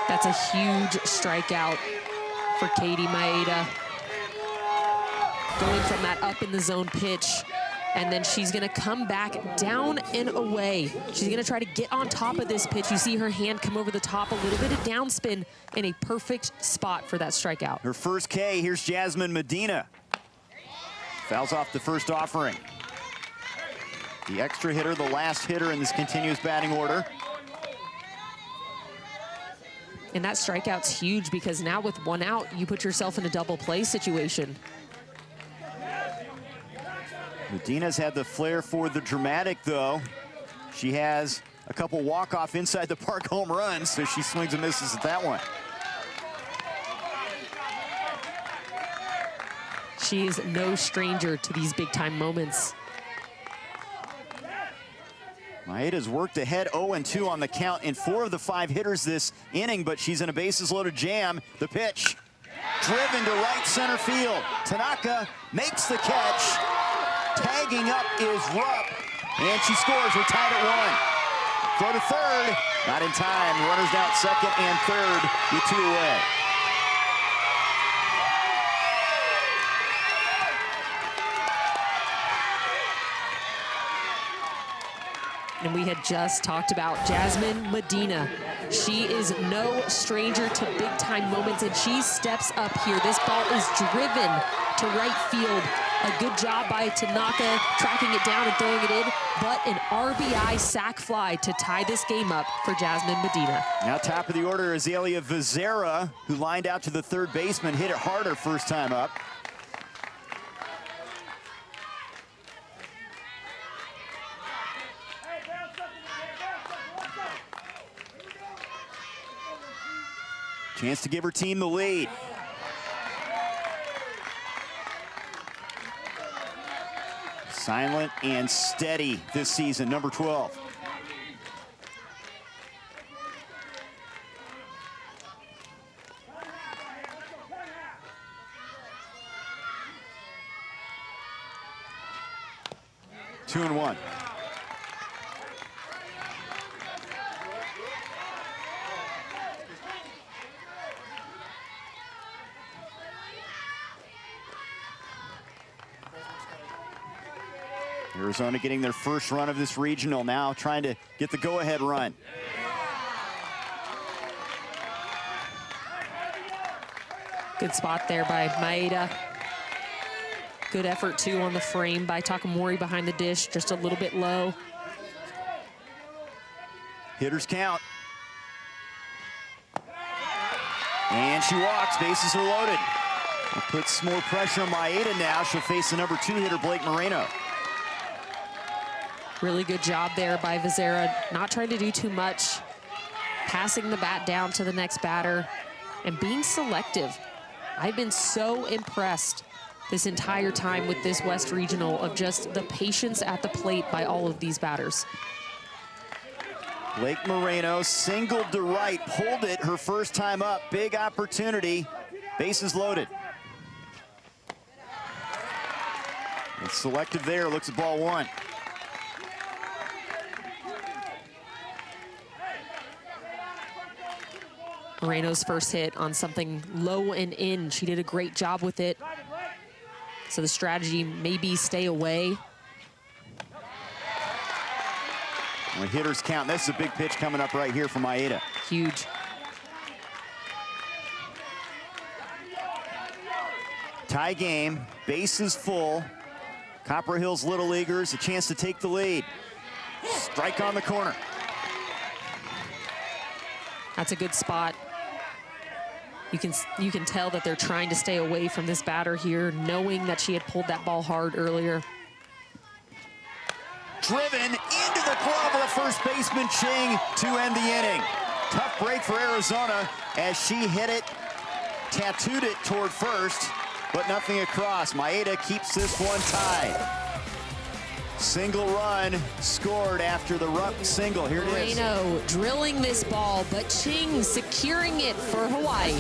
That's a huge strikeout for Katie Maeda. Going from that up in the zone pitch, and then she's gonna come back down and away. She's gonna try to get on top of this pitch. You see her hand come over the top, a little bit of downspin, in a perfect spot for that strikeout. Her first K, here's Jasmine Medina. Fouls off the first offering. The extra hitter, the last hitter in this continuous batting order. And that strikeout's huge because now with 1 out, you put yourself in a double play situation. Medina's had the flair for the dramatic, though. She has a couple walk-off inside the park home runs, so she swings and misses at that one. She is no stranger to these big-time moments. Maeda's worked ahead 0-2 on the count in 4 of the 5 hitters this inning, but she's in a bases-loaded jam. The pitch, driven to right center field. Tanaka makes the catch. Tagging up is Rupp, and she scores. We're tied at 1. Throw to third, not in time. Runners down second and third with 2 away. And we had just talked about Jasmine Medina. She is no stranger to big-time moments, and she steps up here. This ball is driven to right field. A good job by Tanaka, tracking it down and throwing it in, but an RBI sac fly to tie this game up for Jasmine Medina. Now top of the order, Azalea Vizera, who lined out to the third baseman, hit it harder first time up. Chance to give her team the lead. Silent and steady this season, number 12. Two and 1. Arizona getting their first run of this regional now, trying to get the go-ahead run. Good spot there by Maeda. Good effort, too, on the frame by Takamori behind the dish, just a little bit low. Hitters count. And she walks, bases are loaded. Puts more pressure on Maeda now. She'll face the number 2 hitter, Blake Moreno. Really good job there by Vezera, not trying to do too much, passing the bat down to the next batter and being selective. I've been so impressed this entire time with this West Regional of just the patience at the plate by all of these batters. Blake Moreno singled to right, pulled it her first time up. Big opportunity, bases loaded. And selective there, looks at ball 1. Moreno's first hit on something low and in. She did a great job with it. So the strategy maybe stay away. When hitters count, this is a big pitch coming up right here from Maeda. Huge. Tie game, bases full. Copper Hills Little Leaguers, a chance to take the lead. Strike on the corner. That's a good spot. You can tell that they're trying to stay away from this batter here, knowing that she had pulled that ball hard earlier. Driven into the glove of the first baseman, Ching, to end the inning. Tough break for Arizona as she hit it, tattooed it toward first, but nothing across. Maeda keeps this one tied. Single run scored after the Rupp single. Here it is. Moreno drilling this ball, but Ching securing it for Hawaii.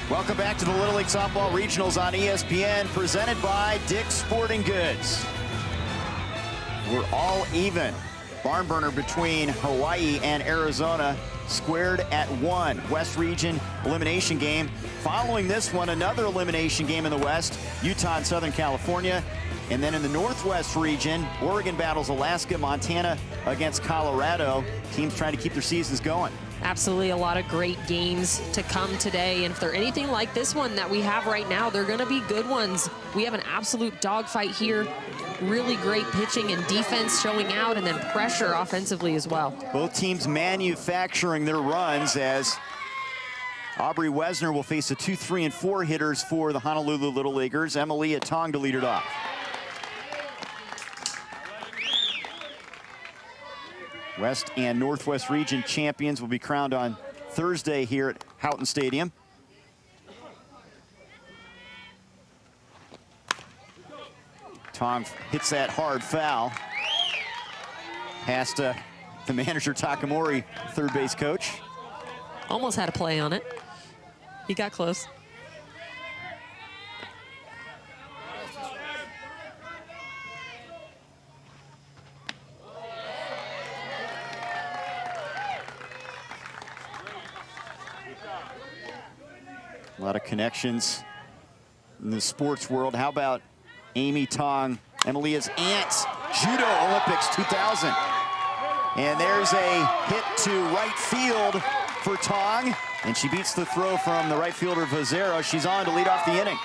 Welcome back to the Little League Softball Regionals on ESPN, presented by Dick's Sporting Goods. We're all even. Barn burner between Hawaii and Arizona, squared at 1. West Region elimination game. Following this one, another elimination game in the West, Utah and Southern California. And then in the Northwest region, Oregon battles Alaska, Montana against Colorado. Teams trying to keep their seasons going. Absolutely, a lot of great games to come today. And if they're anything like this one that we have right now, they're going to be good ones. We have an absolute dogfight here. Really great pitching and defense showing out, and then pressure offensively as well. Both teams manufacturing their runs as Aubrey Wesner will face the 2, 3, and 4 hitters for the Honolulu Little Leaguers. Emilia Tong to lead it off. West and Northwest region champions will be crowned on Thursday here at Houghton Stadium. Tong hits that hard foul. Past the manager, Takamori, third base coach. Almost had a play on it. He got close. A lot of connections in the sports world. How about Amy Tong, Emilia's aunt, Judo Olympics 2000. And there's a hit to right field for Tong, and she beats the throw from the right fielder, Vazero. She's on to lead off the inning.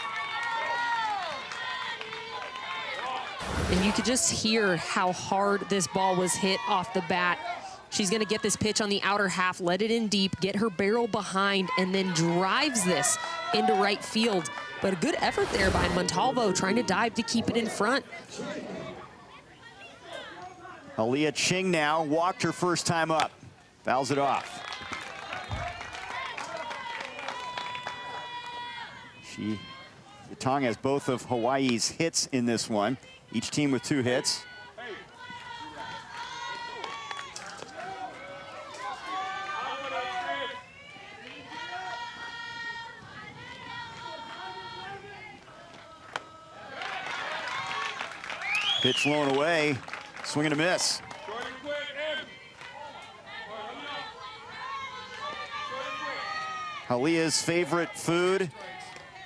And you could just hear how hard this ball was hit off the bat. She's going to get this pitch on the outer half, let it in deep, get her barrel behind, and then drives this into right field. But a good effort there by Montalvo, trying to dive to keep it in front. Aaliyah Ching now walked her first time up. Fouls it off. Tong has both of Hawaii's hits in this one. Each team with 2 hits. Pitch blown away, swing and a miss. Aaliyah's favorite food,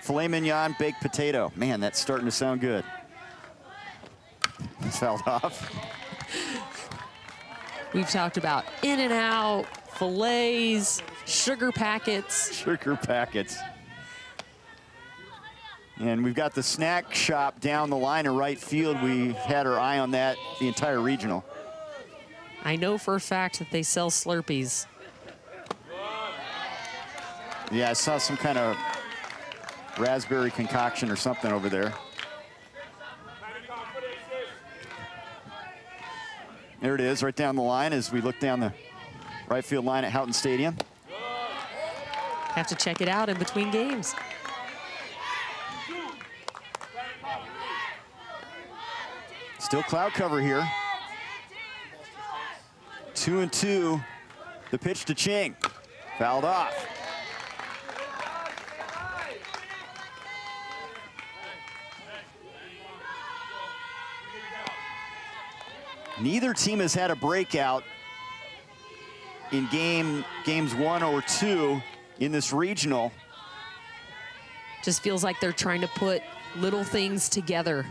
filet mignon, baked potato. Man, that's starting to sound good. It's fouled off. We've talked about In-N-Out, fillets, sugar packets. Sugar packets. And we've got the snack shop down the line in right field. We've had our eye on that the entire regional. I know for a fact that they sell Slurpees. Yeah, I saw some kind of raspberry concoction or something over there. There it is, right down the line as we look down the right field line at Houghton Stadium. Have to check it out in between games. Still cloud cover here. 2-2, the pitch to Ching. Fouled off. Neither team has had a breakout in games 1 or 2 in this regional. Just feels like they're trying to put little things together.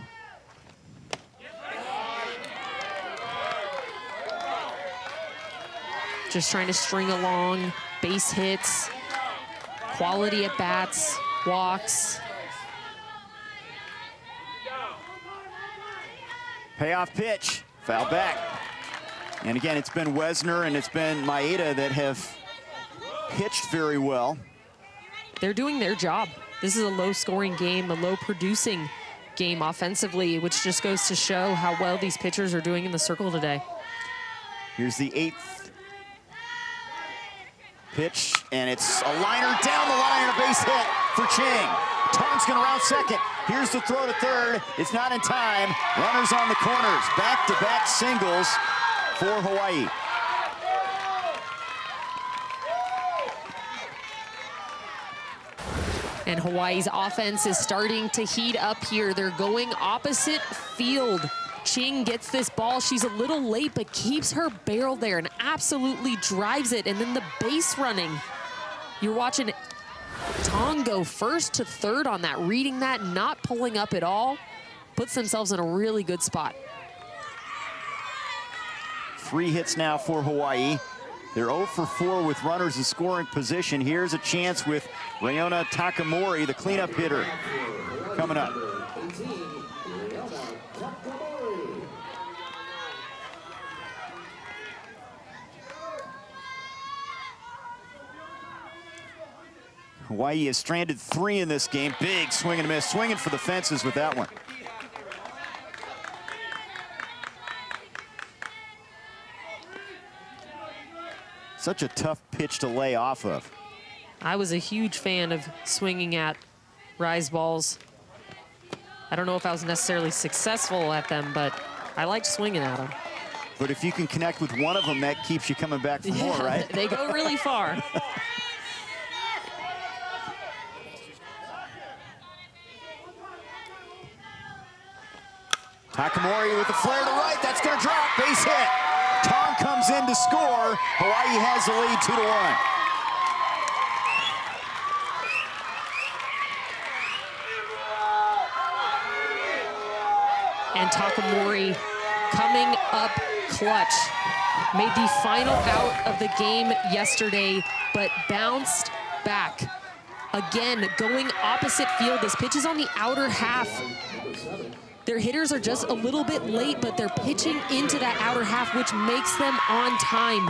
Just trying to string along base hits, quality at bats, walks. Payoff pitch, foul back. And again, it's been Wesner and it's been Maeda that have pitched very well. They're doing their job. This is a low-scoring game, a low-producing game offensively, which just goes to show how well these pitchers are doing in the circle today. Here's the 8th pitch, and it's a liner down the line and a base hit for Ching. Tong's gonna round second. Here's the throw to third. It's not in time. Runners on the corners. Back-to-back singles for Hawaii. And Hawaii's offense is starting to heat up here. They're going opposite field. Ching gets this ball. She's a little late, but keeps her barrel there and absolutely drives it. And then the base running. You're watching Tong go first to third on that, reading that, not pulling up at all. Puts themselves in a really good spot. 3 hits now for Hawaii. They're 0 for 4 with runners in scoring position. Here's a chance with Rayona Takamori, the cleanup hitter, coming up. Hawaii has stranded 3 in this game. Big swing and a miss. Swinging for the fences with that one. Such a tough pitch to lay off of. I was a huge fan of swinging at rise balls. I don't know if I was necessarily successful at them, but I liked swinging at them. But if you can connect with one of them, that keeps you coming back for more, right? They go really far. Takamori with the flare to right. That's going to drop. Base hit. Tong comes in to score. Hawaii has the lead 2-1. And Takamori coming up clutch. Made the final out of the game yesterday, but bounced back. Again, going opposite field. This pitch is on the outer half. Their hitters are just a little bit late, but they're pitching into that outer half, which makes them on time.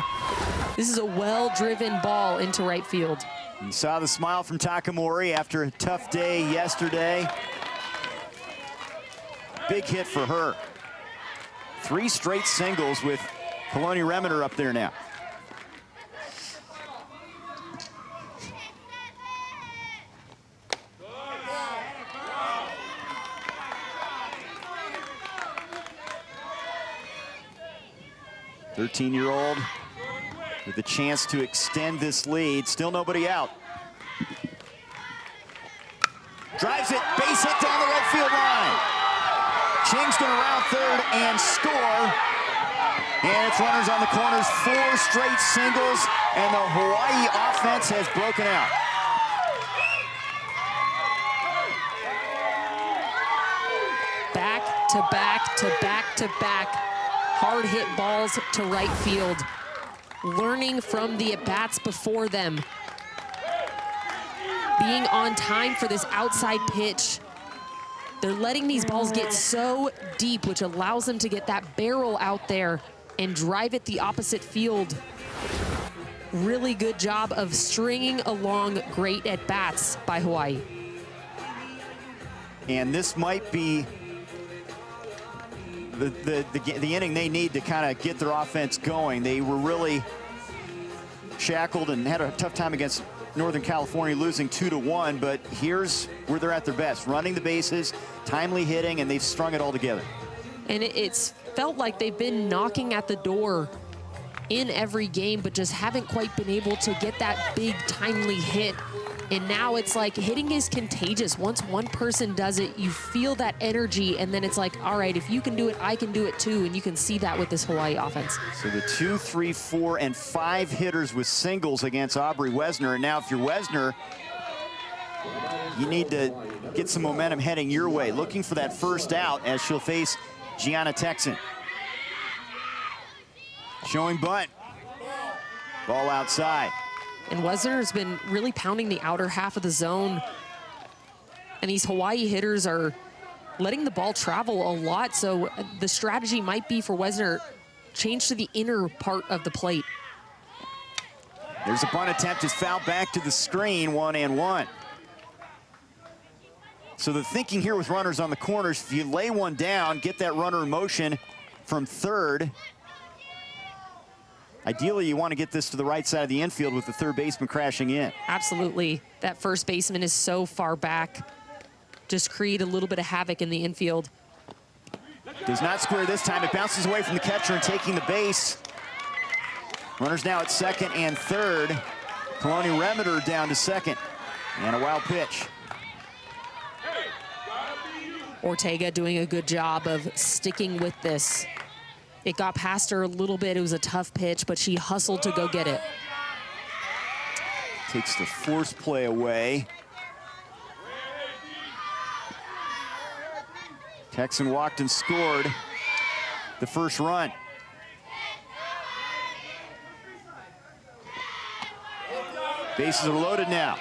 This is a well-driven ball into right field. You saw the smile from Takamori after a tough day yesterday. Big hit for her. 3 straight singles with Kaloni Remeter up there now. The 13-year-old with a chance to extend this lead. Still nobody out. Drives it, base hit down the right field line. Ching's gonna round third and score. And it's runners on the corners, 4 straight singles, and the Hawaii offense has broken out. Back to back to back to back. Hard hit balls to right field. Learning from the at-bats before them. Being on time for this outside pitch. They're letting these balls get so deep, which allows them to get that barrel out there and drive it the opposite field. Really good job of stringing along great at-bats by Hawaii. And this might be the inning they need to kind of get their offense going. They were really shackled and had a tough time against Northern California, losing 2-1, but here's where they're at their best, running the bases, timely hitting, and they've strung it all together. And it's felt like they've been knocking at the door in every game, but just haven't quite been able to get that big timely hit. And now it's like hitting is contagious. Once one person does it, you feel that energy, and then it's like, all right, if you can do it, I can do it too. And you can see that with this Hawaii offense. So the 2, 3, 4, and 5 hitters with singles against Aubrey Wesner. And now if you're Wesner, you need to get some momentum heading your way. Looking for that first out as she'll face Gianna Texan. Showing bunt. Ball outside. And Wesner has been really pounding the outer half of the zone. And these Hawaii hitters are letting the ball travel a lot. So the strategy might be for Wesner, change to the inner part of the plate. There's a bunt attempt, is fouled back to the screen, 1-1. So the thinking here with runners on the corners, if you lay one down, get that runner in motion from third. Ideally, you want to get this to the right side of the infield with the third baseman crashing in. Absolutely. That first baseman is so far back. Just create a little bit of havoc in the infield. Does not square this time. It bounces away from the catcher and taking the base. Runners now at second and third. Kaloni Remeter down to second. And a wild pitch. Ortega doing a good job of sticking with this. It got past her a little bit. It was a tough pitch, but she hustled to go get it. Takes the force play away. Texan walked and scored the first run. Bases are loaded now.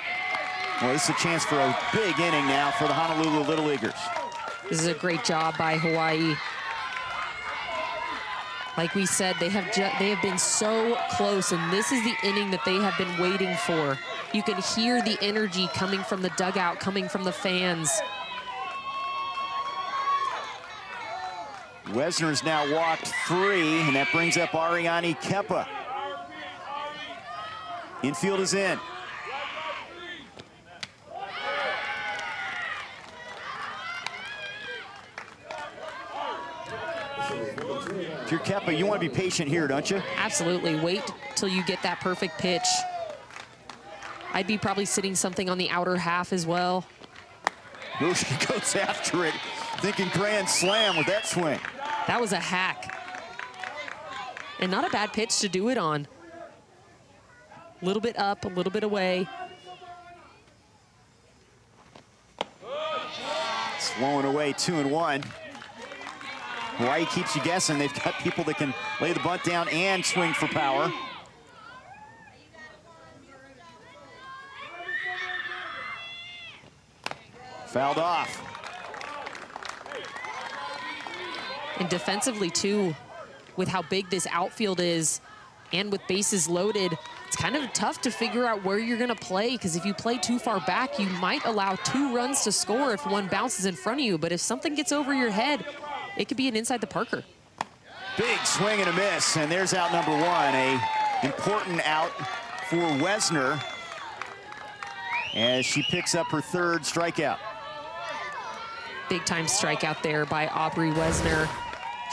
Well, this is a chance for a big inning now for the Honolulu Little Leaguers. This is a great job by Hawaii. Like we said, they have been so close, and this is the inning that they have been waiting for. You can hear the energy coming from the dugout, coming from the fans. Wesner's now walked 3, and that brings up Ariane Kepa. Infield is in. If you're Kepa, you want to be patient here, don't you? Absolutely. Wait till you get that perfect pitch. I'd be probably sitting something on the outer half as well. She goes after it, thinking grand slam with that swing. That was a hack. And not a bad pitch to do it on. A little bit up, a little bit away. Slowing away, 2-1. Hawaii keeps you guessing. They've got people that can lay the bunt down and swing for power. Fouled off. And defensively, too, with how big this outfield is and with bases loaded, it's kind of tough to figure out where you're going to play, because if you play too far back, you might allow 2 runs to score if one bounces in front of you. But if something gets over your head, it could be an inside the Parker. Big swing and a miss, and there's out number 1. A important out for Wesner as she picks up her 3rd strikeout. Big time strikeout there by Aubrey Wesner.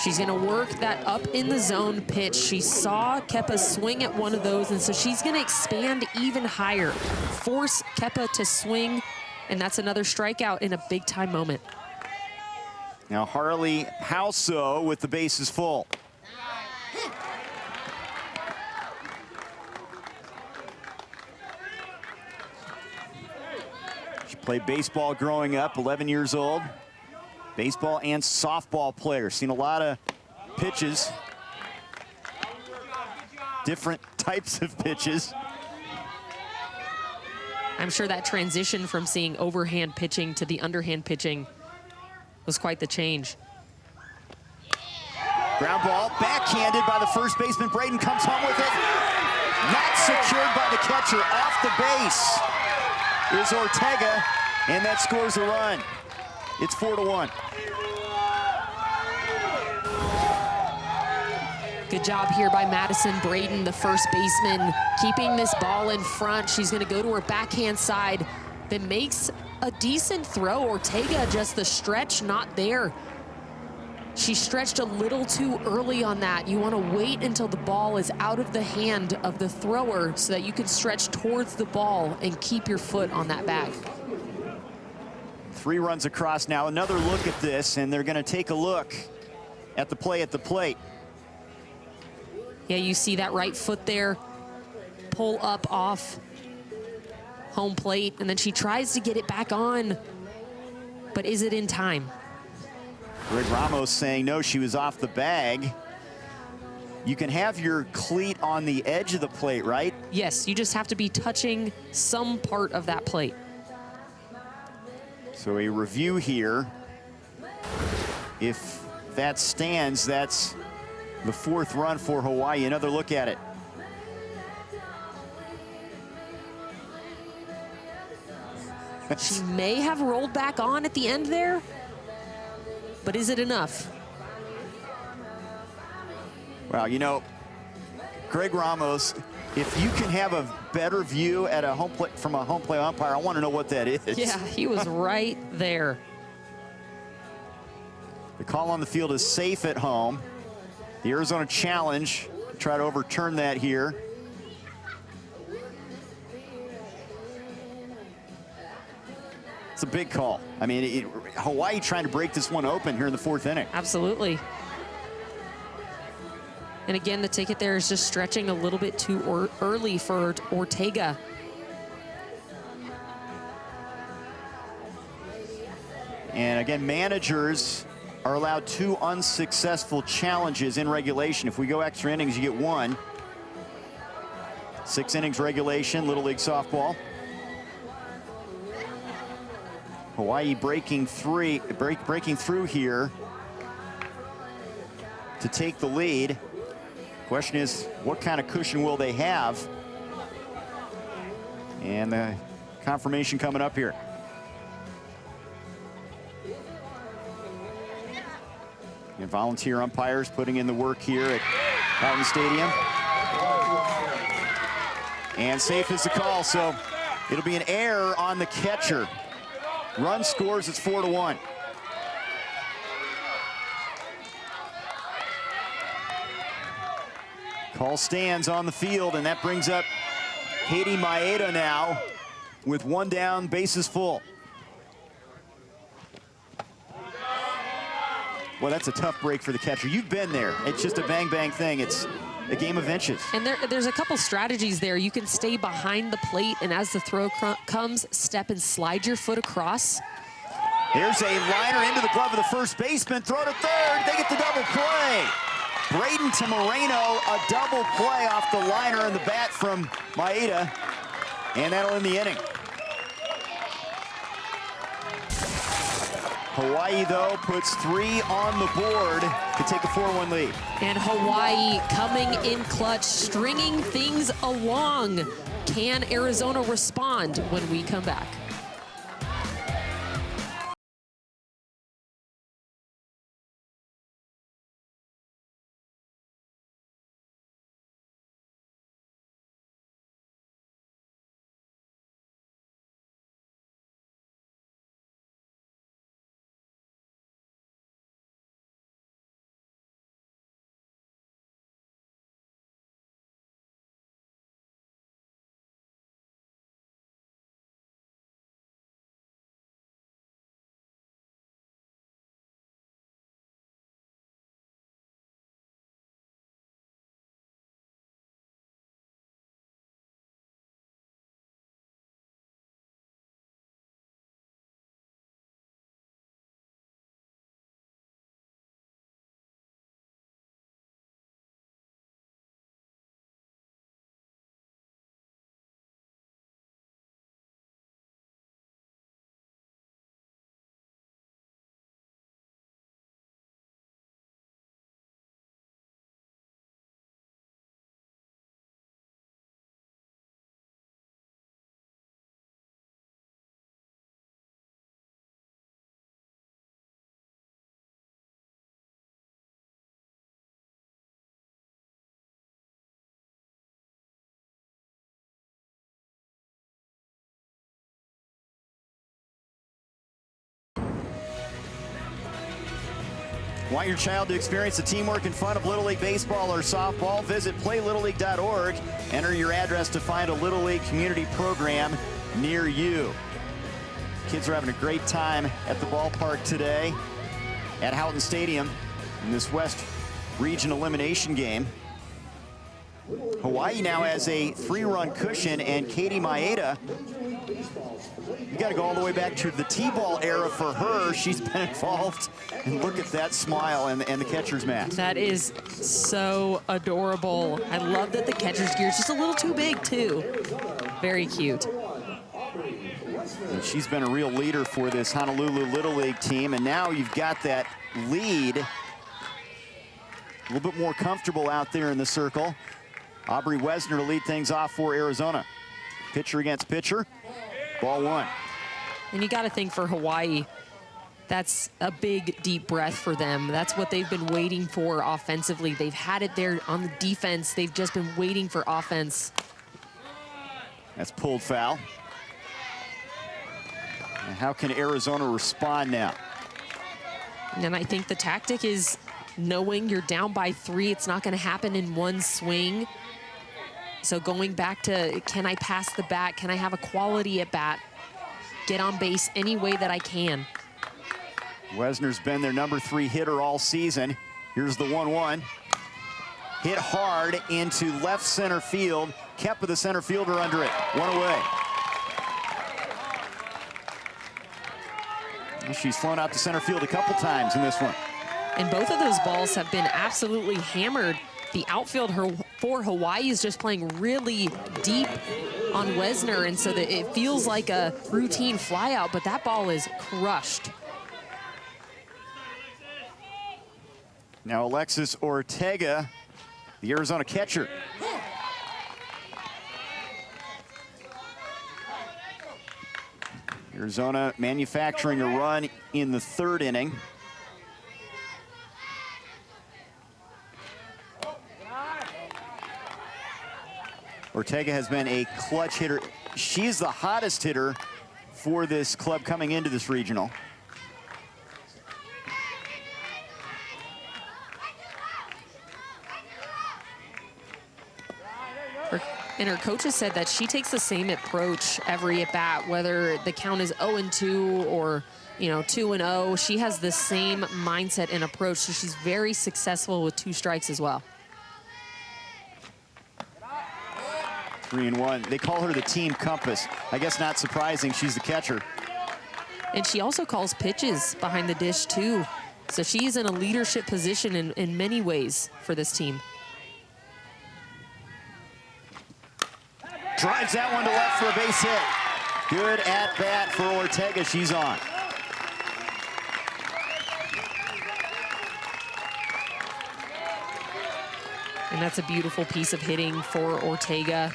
She's gonna work that up in the zone pitch. She saw Kepa swing at one of those, and so she's gonna expand even higher, force Kepa to swing, and that's another strikeout in a big time moment. Now Harley Hauso with the bases full. She played baseball growing up, 11 years old. Baseball and softball player. Seen a lot of pitches. Different types of pitches. I'm sure that transition from seeing overhand pitching to the underhand pitching was quite the change. Ground ball, backhanded by the first baseman. Braden comes home with it. Not secured by the catcher. Off the base is Ortega, and that scores a run. It's 4-1. Good job here by Madison Braden, the first baseman, keeping this ball in front. She's gonna go to her backhand side, then makes a decent throw. Ortega, just the stretch not there. She stretched a little too early on that. You wanna wait until the ball is out of the hand of the thrower so that you can stretch towards the ball and keep your foot on that bag. 3 runs across now. Another look at this, and they're going to take a look at the play at the plate. Yeah, you see that right foot there, pull up off home plate, and then she tries to get it back on, but is it in time? Greg Ramos saying no, she was off the bag. You can have your cleat on the edge of the plate, right? Yes, you just have to be touching some part of that plate. So a review here. If that stands, that's the 4th run for Hawaii. Another look at it. She may have rolled back on at the end there, but is it enough? Well, you know, Greg Ramos, if you can have a better view at a home plate from a home plate umpire, I want to know what that is. Yeah, he was right there. The call on the field is safe at home. The Arizona challenge, try to overturn that here. It's a big call. I mean, Hawaii trying to break this one open here in the 4th inning. Absolutely. And again, the ticket there is just stretching a little bit too early for Ortega. And again, managers are allowed 2 unsuccessful challenges in regulation. If we go extra innings, you get 1. 6 innings regulation, Little League softball. Hawaii breaking through here to take the lead. Question is, what kind of cushion will they have? And the confirmation coming up here. And volunteer umpires putting in the work here at Houghton Stadium. And safe is the call, so it'll be an error on the catcher. Run scores, it's 4-1. Call stands on the field, and that brings up Katie Maeda now with 1 down, bases full. Well, that's a tough break for the catcher. You've been there. It's just a bang-bang thing. It's a game of inches. And there's a couple strategies there. You can stay behind the plate, and as the throw comes, step and slide your foot across. There's a liner into the glove of the first baseman. Throw to third. They get the double play. Braden to Moreno, a double play off the liner and the bat from Maeda. And that'll end the inning. Hawaii, though, puts 3 on the board to take a 4-1 lead. And Hawaii coming in clutch, stringing things along. Can Arizona respond when we come back? Want your child to experience the teamwork and fun of Little League baseball or softball? Visit playlittleleague.org. Enter your address to find a Little League community program near you. Kids are having a great time at the ballpark today at Houghton Stadium in this West Region elimination game. Hawaii now has a 3-run cushion, and Katie Maeda, you got to go all the way back to the T-ball era for her. She's been involved, and look at that smile and the catcher's mask. That is so adorable. I love that the catcher's gear is just a little too big, too. Very cute. And she's been a real leader for this Honolulu Little League team, and now you've got that lead. A little bit more comfortable out there in the circle. Aubrey Wesner to lead things off for Arizona. Pitcher against pitcher. Ball 1. And you got to think for Hawaii, that's a big, deep breath for them. That's what they've been waiting for offensively. They've had it there on the defense. They've just been waiting for offense. That's pulled foul. And how can Arizona respond now? And I think the tactic is knowing you're down by 3. It's not going to happen in one swing. So going back to, can I pass the bat? Can I have a quality at bat? Get on base any way that I can. Wesner's been their number 3 hitter all season. Here's the 1-1. Hit hard into left center field. Kept with the center fielder under it. 1 away. She's flown out to center field a couple times in this one. And both of those balls have been absolutely hammered. The outfield for Hawaii is just playing really deep on Wesner, and so that it feels like a routine flyout, but that ball is crushed. Now Alexis Ortega, the Arizona catcher. Arizona manufacturing a run in the 3rd inning. Ortega has been a clutch hitter. She's the hottest hitter for this club coming into this regional. And her coaches said that she takes the same approach every at bat, whether the count is 0-2 or 2-0. She has the same mindset and approach, so she's very successful with 2 strikes as well. 3-1. They call her the team compass. I guess not surprising, she's the catcher. And she also calls pitches behind the dish too. So she's in a leadership position in many ways for this team. Drives that one to left for a base hit. Good at bat for Ortega. She's on. And that's a beautiful piece of hitting for Ortega.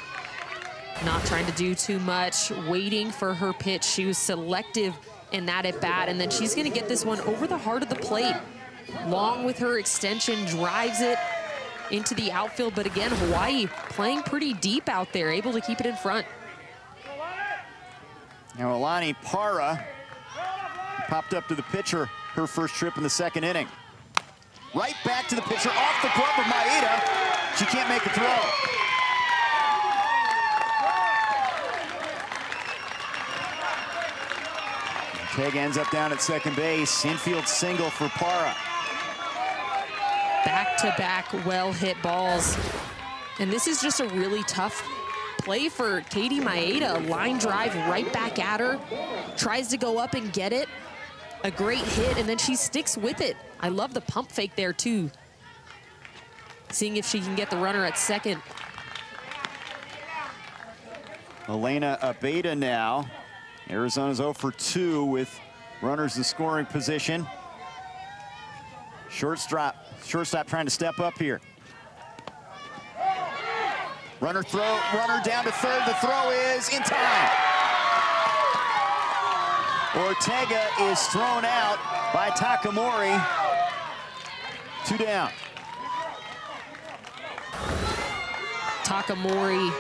Not trying to do too much, waiting for her pitch. She was selective in that at bat, and then she's gonna get this one over the heart of the plate. Long with her extension, drives it into the outfield, but again, Hawaii playing pretty deep out there, able to keep it in front. Now Alani Para popped up to the pitcher her first trip in the second inning. Right back to the pitcher, off the glove of Maeda. She can't make a throw. Ortega ends up down at second base. Infield single for Para. Back-to-back well-hit balls. And this is just a really tough play for Katie Maeda. Line drive right back at her. Tries to go up and get it. A great hit, and then she sticks with it. I love the pump fake there, too. Seeing if she can get the runner at second. Elena Abeda now. Arizona's 0 for 2 with runners in scoring position. Shortstop trying to step up here. Runner down to third. The throw is in time. Ortega is thrown out by Takamori. 2 down. Takamori,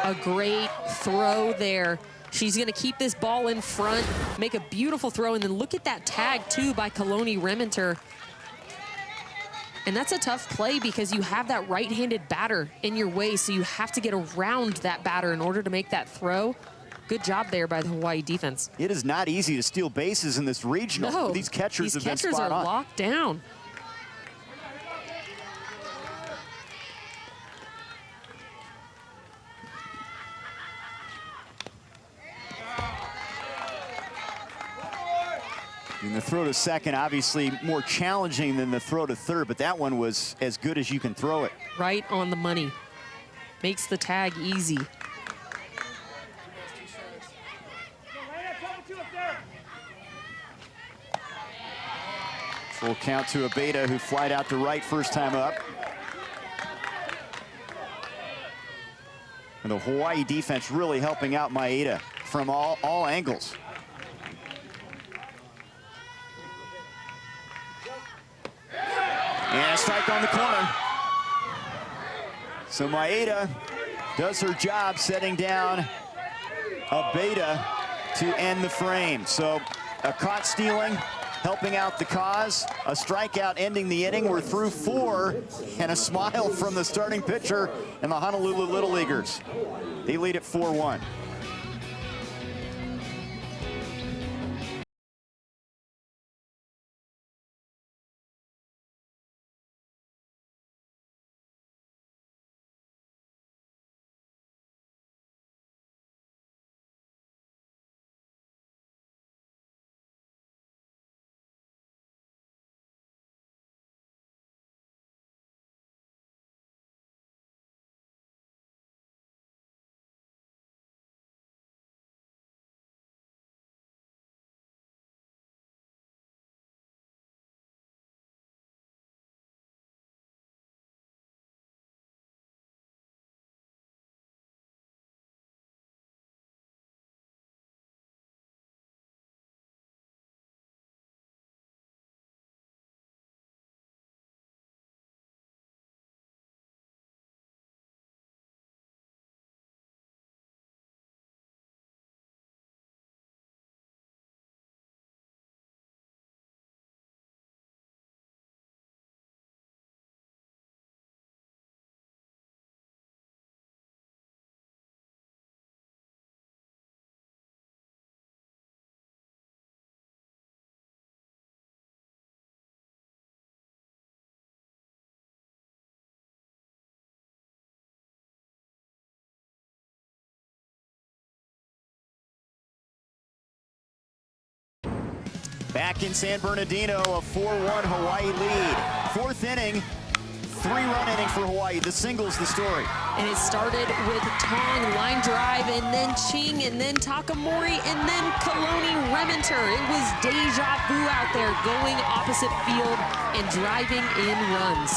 a great throw there. She's gonna keep this ball in front, make a beautiful throw, and then look at that tag too by Kaloni Rementer. And that's a tough play because you have that right-handed batter in your way, so you have to get around that batter in order to make that throw. Good job there by the Hawaii defense. It is not easy to steal bases in this regional. No, These catchers have been spot are on. locked down. And the throw to second, obviously more challenging than the throw to third, but that one was as good as you can throw it. Right on the money. Makes the tag easy. Full count to Abeda, who flied out to right first time up. And the Hawaii defense really helping out Maeda from all angles. And a strike on the corner. So Maeda does her job setting down Abeda to end the frame. So a caught stealing, helping out the cause, a strikeout ending the inning. We're through 4, and a smile from the starting pitcher and the Honolulu Little Leaguers. They lead at 4-1. Back in San Bernardino, a 4-1 Hawaii lead. Fourth inning, 3-run inning for Hawaii. The single's the story. And it started with Tong, line drive, and then Ching, and then Takamori, and then Kaloni Rementer. It was deja vu out there, going opposite field and driving in runs.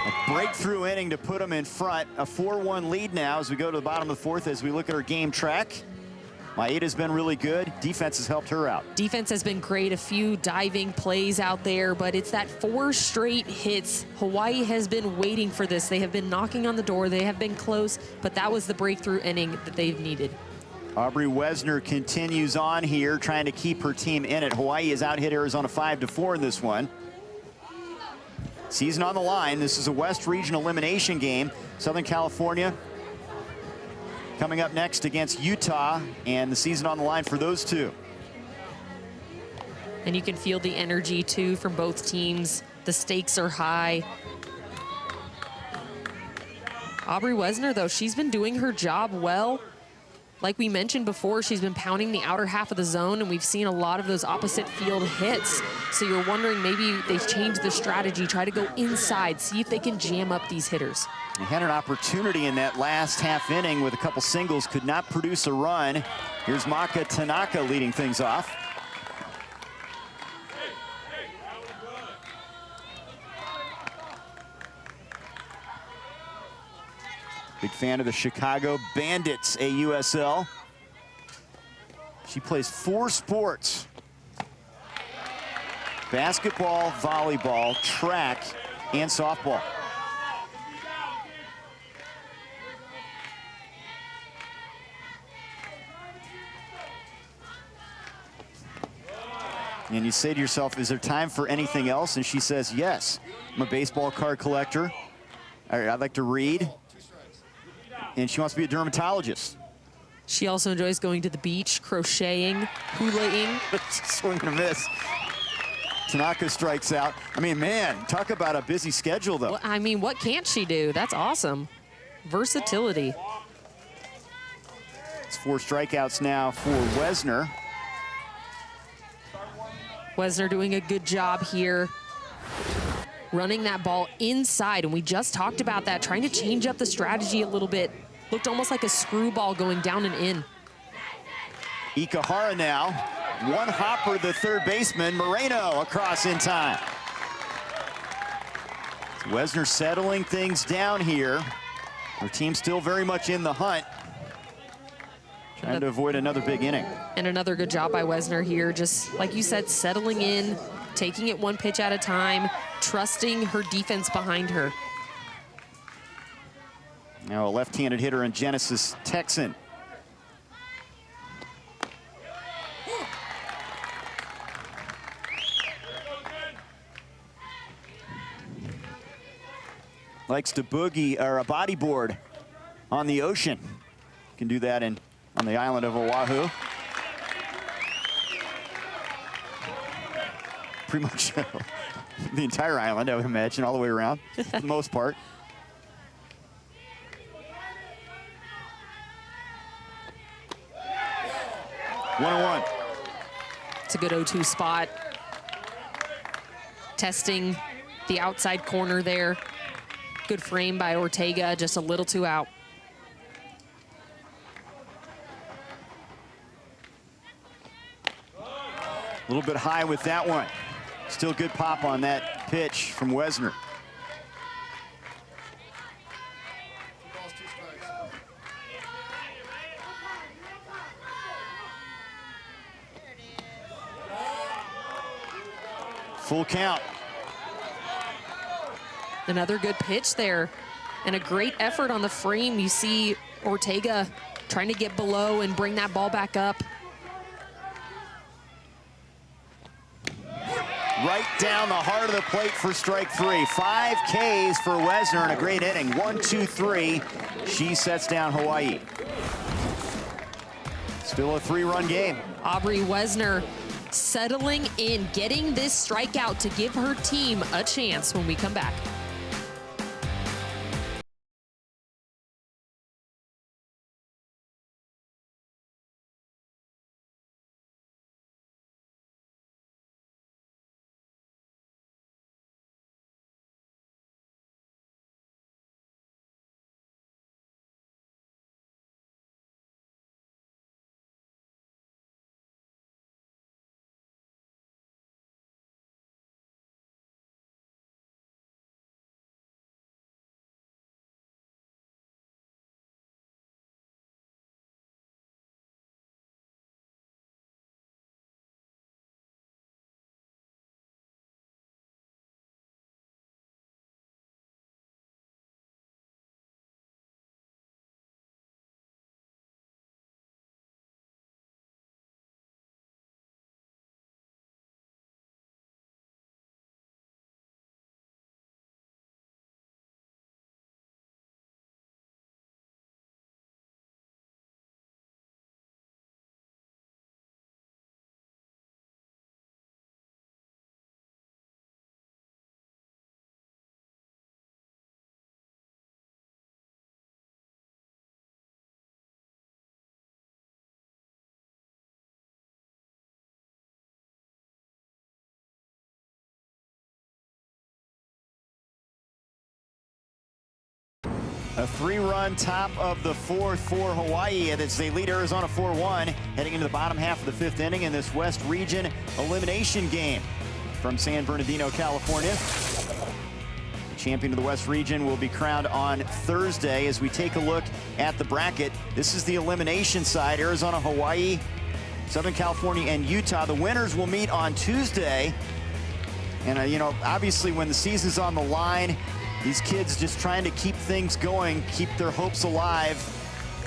A breakthrough inning to put them in front. A 4-1 lead now as we go to the bottom of the fourth as we look at our game track. Maeda's been really good. Defense has helped her out. Defense has been great. A few diving plays out there, but it's that 4 straight hits. Hawaii has been waiting for this. They have been knocking on the door. They have been close, but that was the breakthrough inning that they've needed. Aubrey Wesner continues on here, trying to keep her team in it. Hawaii has out-hit Arizona 5-4 in this one. Season on the line. This is a West Region elimination game. Southern California coming up next against Utah, and the season on the line for those two. And you can feel the energy, too, from both teams. The stakes are high. Aubrey Wesner, though, she's been doing her job well. Like we mentioned before, she's been pounding the outer half of the zone, and we've seen a lot of those opposite field hits. So you're wondering maybe they've changed the strategy, try to go inside, see if they can jam up these hitters. They had an opportunity in that last half inning with a couple singles, could not produce a run. Here's Maka Tanaka leading things off. Big fan of the Chicago Bandits, AUSL. She plays 4 sports: basketball, volleyball, track, and softball. And you say to yourself, is there time for anything else? And she says, yes. I'm a baseball card collector. I'd like to read. And she wants to be a dermatologist. She also enjoys going to the beach, crocheting, hula-ing. Swing and a miss. Tanaka strikes out. I mean, man, talk about a busy schedule, though. Well, I mean, what can't she do? That's awesome. Versatility. It's 4 strikeouts now for Wesner. Wesner doing a good job here, running that ball inside, and we just talked about that, trying to change up the strategy a little bit. Looked almost like a screwball going down and in. Ikahara now, one hopper, the third baseman, Moreno across in time. Wesner settling things down here. Her team still very much in the hunt, trying to avoid another big inning. And another good job by Wesner here, just like you said, settling in, taking it 1 pitch at a time, trusting her defense behind her. Now a left-handed hitter in Genesis Texan. Likes to boogie or a bodyboard on the ocean. Can do that on the island of Oahu. Pretty much the entire island, I would imagine, all the way around, for the most part. One-on-one. It's a good 0-2 spot. Testing the outside corner there. Good frame by Ortega, just a little too out. A little bit high with that one. Still good pop on that pitch from Wesner. Full count. Another good pitch there, and a great effort on the frame. You see Ortega trying to get below and bring that ball back up. Right down the heart of the plate for strike 3. 5 Ks for Wesner in a great inning. 1, 2, 3. She sets down Hawaii. Still a 3-run game. Aubrey Wesner settling in, getting this strikeout to give her team a chance when we come back. A 3-run top of the 4th for Hawaii as they lead Arizona 4-1, heading into the bottom half of the 5th inning in this West Region elimination game from San Bernardino, California. The champion of the West Region will be crowned on Thursday. As we take a look at the bracket, this is the elimination side: Arizona, Hawaii, Southern California, and Utah. The winners will meet on Tuesday. And, you know, obviously when the season's on the line, these kids just trying to keep things going, keep their hopes alive.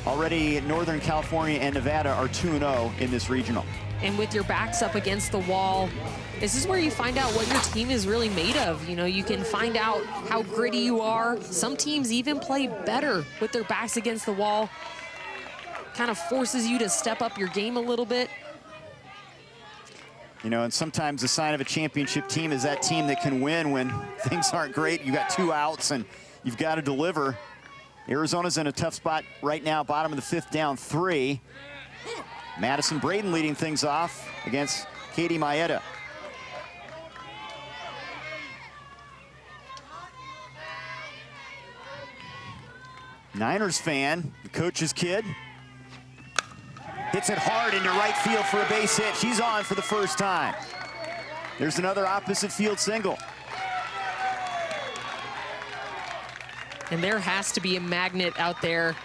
Already Northern California and Nevada are 2-0 in this regional. And with your backs up against the wall, this is where you find out what your team is really made of. You know, you can find out how gritty you are. Some teams even play better with their backs against the wall. Kind of forces you to step up your game a little bit. You know, and sometimes the sign of a championship team is that team that can win when things aren't great. You got 2 outs and you've got to deliver. Arizona's in a tough spot right now, bottom of the 5th, down 3. Madison Braden leading things off against Katie Maeda. Niners fan, the coach's kid, hits it hard into right field for a base hit. She's on for the first time. There's another opposite field single. And there has to be a magnet out there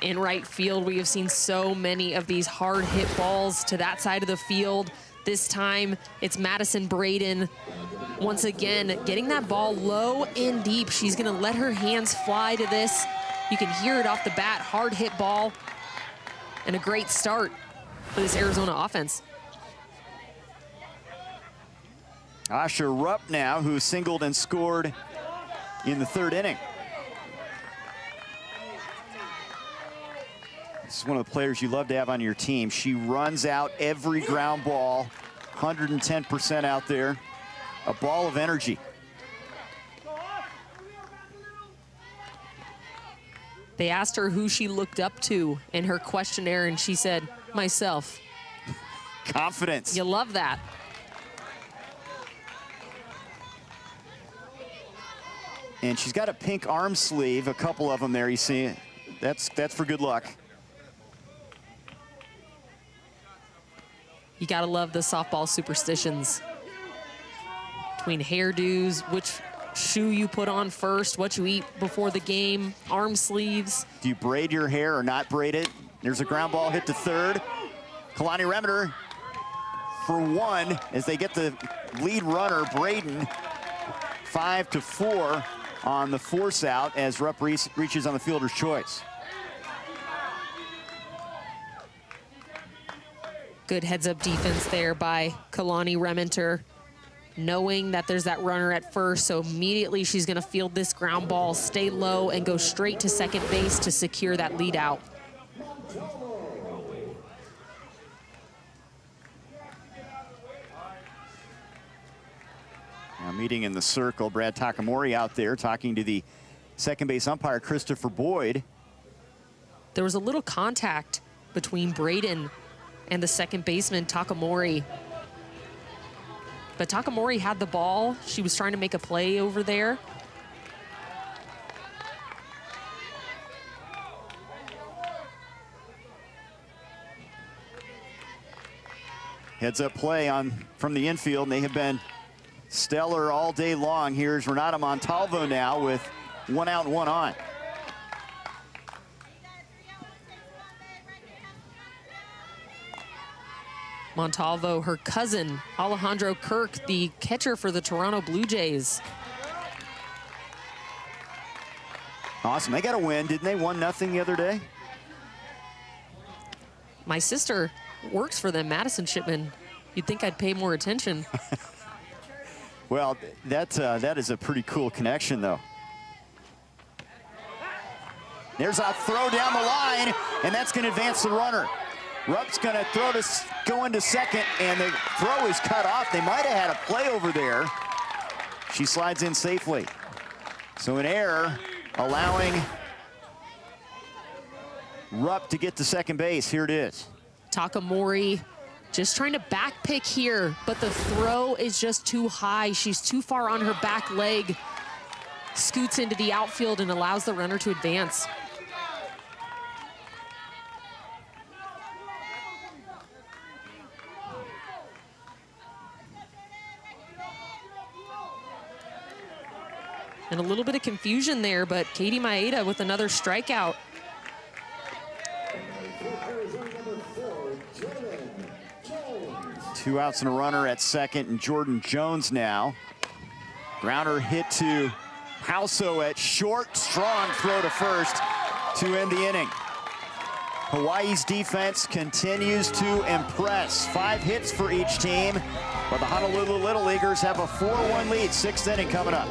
in right field. We have seen so many of these hard hit balls to that side of the field. This time it's Madison Braden once again getting that ball low and deep. She's gonna let her hands fly to this. You can hear it off the bat, hard hit ball, and a great start for this Arizona offense. Asha Rupp now, who singled and scored in the 3rd inning. This is one of the players you love to have on your team. She runs out every ground ball, 110% out there, a ball of energy. They asked her who she looked up to in her questionnaire, and she said, myself. Confidence. You love that. And she's got a pink arm sleeve, a couple of them there, you see. That's for good luck. You gotta love the softball superstitions. Between hairdos, which shoe you put on first, what you eat before the game, arm sleeves. Do you braid your hair or not braid it? There's a ground ball hit to 3rd. Kalani Remeter for 1 as they get the lead runner, Braden, 5-4 on the force out as Rupp reaches on the fielder's choice. Good heads-up defense there by Kalani Remeter, knowing that there's that runner at first, so immediately she's gonna field this ground ball, stay low, and go straight to second base to secure that lead out. Now meeting in the circle, Brad Takamori out there talking to the second base umpire, Christopher Boyd. There was a little contact between Braden and the second baseman, Takamori. But Takamori had the ball. She was trying to make a play over there. Heads up play from the infield, and they have been stellar all day long. Here's Renata Montalvo now with 1 out and 1 on. Montalvo, her cousin, Alejandro Kirk, the catcher for the Toronto Blue Jays. Awesome, they got a win, didn't they? 1-0 the other day? My sister works for them, Madison Shipman. You'd think I'd pay more attention. Well, that is a pretty cool connection, though. There's a throw down the line, and that's going to advance the runner. Rupp's going to go into second, and the throw is cut off. They might have had a play over there. She slides in safely. So an error, allowing Rupp to get to second base. Here it is. Takamori just trying to back pick here, but the throw is just too high. She's too far on her back leg. scoots into the outfield and allows the runner to advance. And a little bit of confusion there, but Katie Maeda with another strikeout. Two outs and a runner at second, and Jordan Jones now. Grounder hit to Hauso at short. Strong throw to first to end the inning. Hawaii's defense continues to impress. 5 hits for each team, but the Honolulu Little Leaguers have a 4-1 lead. 6th inning coming up.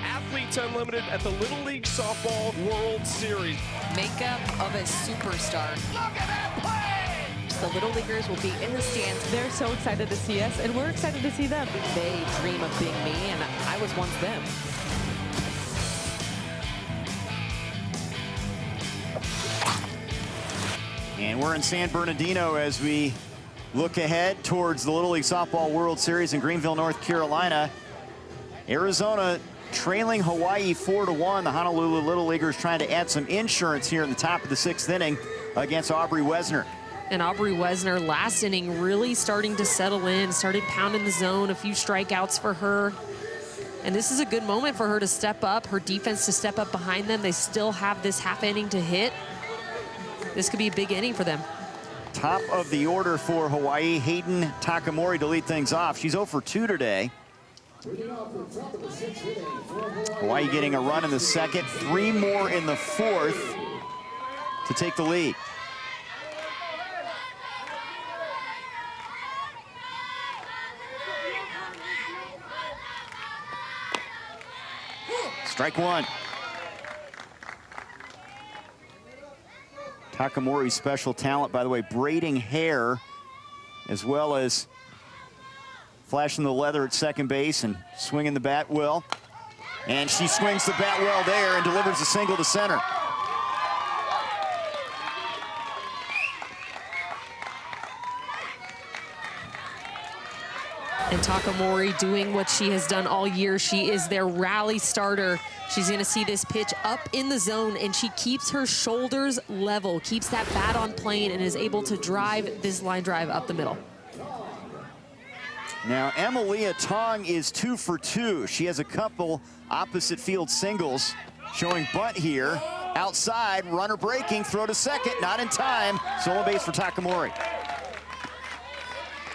Athletes Unlimited at the Little League Softball World Series. Makeup of a superstar. Look at that play! The Little Leaguers will be in the stands. They're so excited to see us, and we're excited to see them. They dream of being me, and I was once them. And we're in San Bernardino as we look ahead towards the Little League Softball World Series in Greenville, North Carolina. Arizona trailing Hawaii 4-1. The Honolulu Little Leaguers trying to add some insurance here in the top of the 6th inning against Aubrey Wesner. And Aubrey Wesner last inning really starting to settle in, started pounding the zone, a few strikeouts for her. And this is a good moment for her to step up, her defense to step up behind them. They still have this half inning to hit. This could be a big inning for them. Top of the order for Hawaii, Hayden Takamori to lead things off. She's 0 for 2 today. Hawaii getting a run in the second, 3 more in the 4th to take the lead. Strike 1. Takamori's special talent, by the way, braiding hair, as well as flashing the leather at second base and swinging the bat well. And she swings the bat well there and delivers a single to center. And Takamori doing what she has done all year. She is their rally starter. She's going to see this pitch up in the zone, and she keeps her shoulders level, keeps that bat on plane, and is able to drive this line drive up the middle. Now, Emilia Tong is 2 for 2. She has a couple opposite field singles, showing bunt here. Outside, runner breaking, throw to second, not in time. Solo base for Takamori.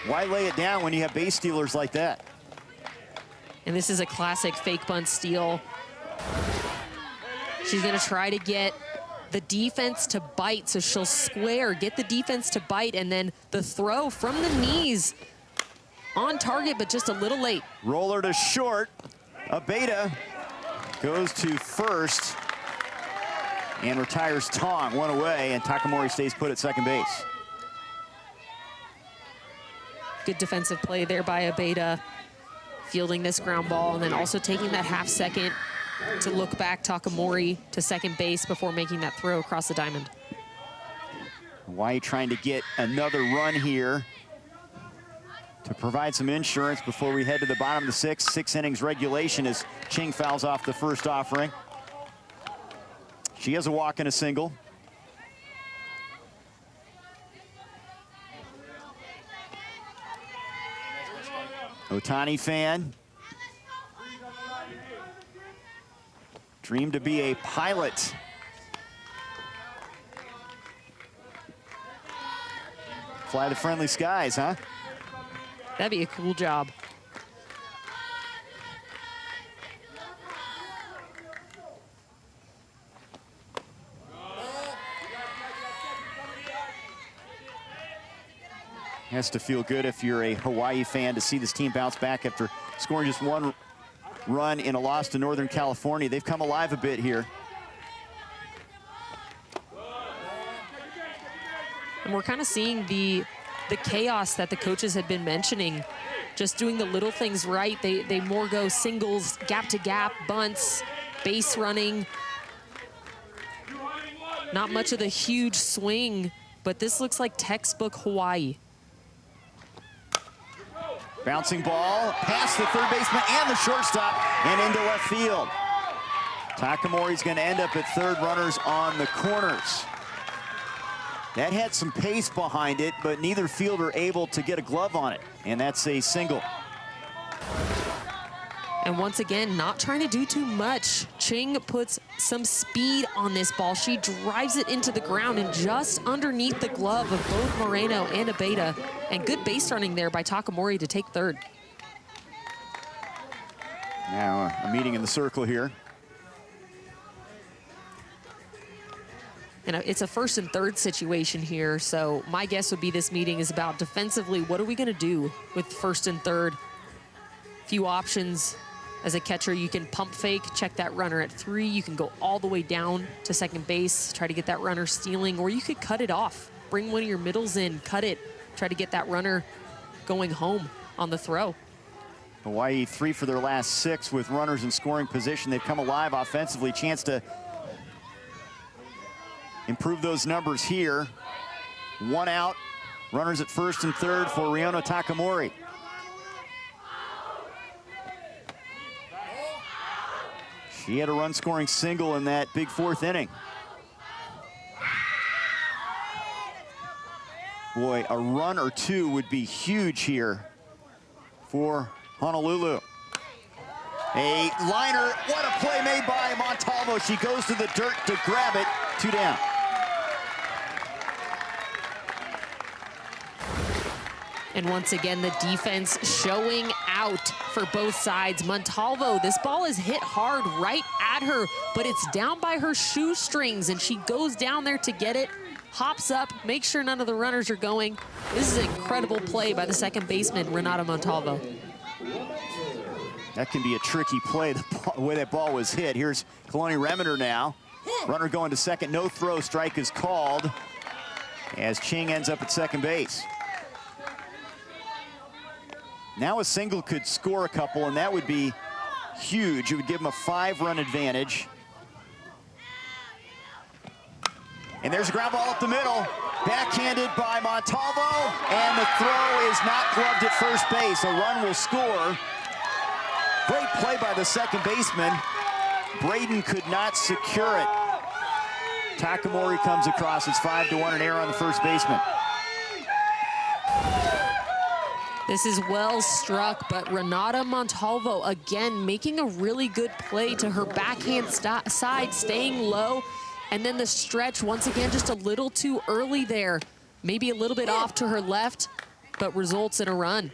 Why lay it down when you have base stealers like that? And this is a classic fake bunt steal. She's going to try to get the defense to bite, so she'll square, get the defense to bite, and then the throw from the knees on target, but just a little late. Roller to short. Abeda goes to first and retires Tong. 1 away, and Takamori stays put at second base. Good defensive play there by Abeyta, fielding this ground ball and then also taking that half second to look back Takamori to second base before making that throw across the diamond. Hawaii trying to get another run here to provide some insurance before we head to the bottom of the sixth. 6 innings regulation as Ching fouls off the first offering. She has a walk and a single. Otani fan. Dreamed to be a pilot. Fly the friendly skies, huh? That'd be a cool job. Has to feel good if you're a Hawaii fan to see this team bounce back after scoring just 1 run in a loss to Northern California. They've come alive a bit here. And we're kind of seeing the chaos that the coaches had been mentioning. Just doing the little things right. They more go singles, gap to gap, bunts, base running. Not much of the huge swing, but this looks like textbook Hawaii. Bouncing ball past the third baseman and the shortstop and into left field. Takamori's going to end up at third, runners on the corners. That had some pace behind it, but neither fielder able to get a glove on it, and that's a single. And once again, not trying to do too much. Ching puts some speed on this ball. She drives it into the ground and just underneath the glove of both Moreno and Abeyta. And good base running there by Takamori to take third. Now a meeting in the circle here. And it's a first and third situation here, so my guess would be this meeting is about defensively, what are we gonna do with first and third? Few options. As a catcher, you can pump fake, check that runner at 3. You can go all the way down to second base, try to get that runner stealing, or you could cut it off. Bring one of your middles in, cut it, try to get that runner going home on the throw. Hawaii 3 for their last 6 with runners in scoring position. They've come alive offensively. Chance to improve those numbers here. 1 out, runners at first and third for Riona Takamori. She had a run-scoring single in that big 4th inning. Boy, a run or 2 would be huge here for Honolulu. A liner, what a play made by Montalvo. She goes to the dirt to grab it, 2 down. And once again, the defense showing out for both sides. Montalvo, this ball is hit hard right at her, but it's down by her shoestrings, and she goes down there to get it, hops up, makes sure none of the runners are going. This is an incredible play by the second baseman, Renata Montalvo. That can be a tricky play, the way that ball was hit. Here's Kaloni Remender now. Runner going to second, no throw, strike is called as Ching ends up at second base. Now a single could score a couple, and that would be huge. It would give them a 5-run advantage. And there's a ground ball up the middle. Backhanded by Montalvo, and the throw is not gloved at first base. A run will score. Great play by the second baseman. Braden could not secure it. Takamori comes across. It's 5-1, an error on the first baseman. This is well struck, but Renata Montalvo again making a really good play to her backhand side, staying low, and then the stretch once again just a little too early there. Maybe a little bit off to her left, but results in a run.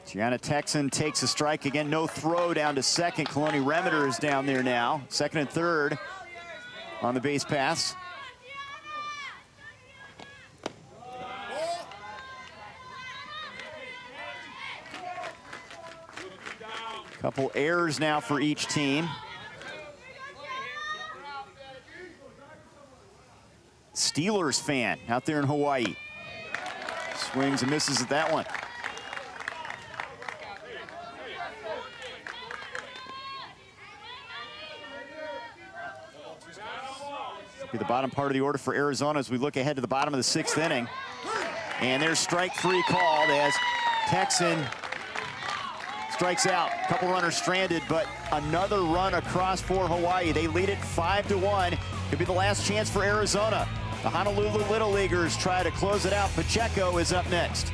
Gianna Texan takes a strike again, no throw down to second. Kaloni Remender is down there now, second and third on the base pass. Couple errors now for each team. Steelers fan out there in Hawaii. Swings and misses at that one. Be the bottom part of the order for Arizona as we look ahead to the bottom of the 6th inning. And there's strike 3 called as Texan strikes out. A couple runners stranded, but another run across for Hawaii. They lead it 5-1. Could be the last chance for Arizona. The Honolulu Little Leaguers try to close it out. Pacheco is up next.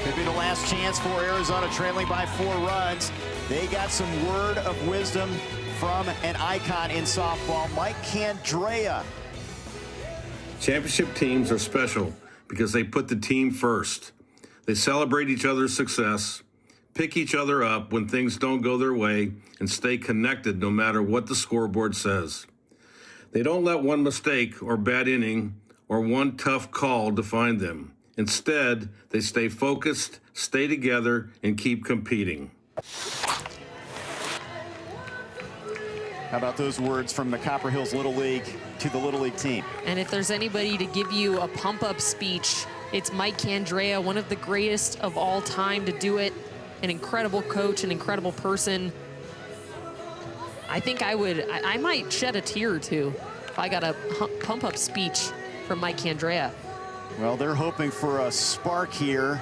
Could be the last chance for Arizona, trailing by 4 runs. They got some word of wisdom from an icon in softball, Mike Candrea. Championship teams are special because they put the team first. They celebrate each other's success, pick each other up when things don't go their way, and stay connected no matter what the scoreboard says. They don't let one mistake or bad inning or one tough call define them. Instead, they stay focused, stay together, and keep competing. How about those words from the Copper Hills Little League to the Little League team? And if there's anybody to give you a pump-up speech, it's Mike Candrea, one of the greatest of all time to do it. An incredible coach, an incredible person. I think I might shed a tear or two if I got a pump-up speech from Mike Candrea. Well, they're hoping for a spark here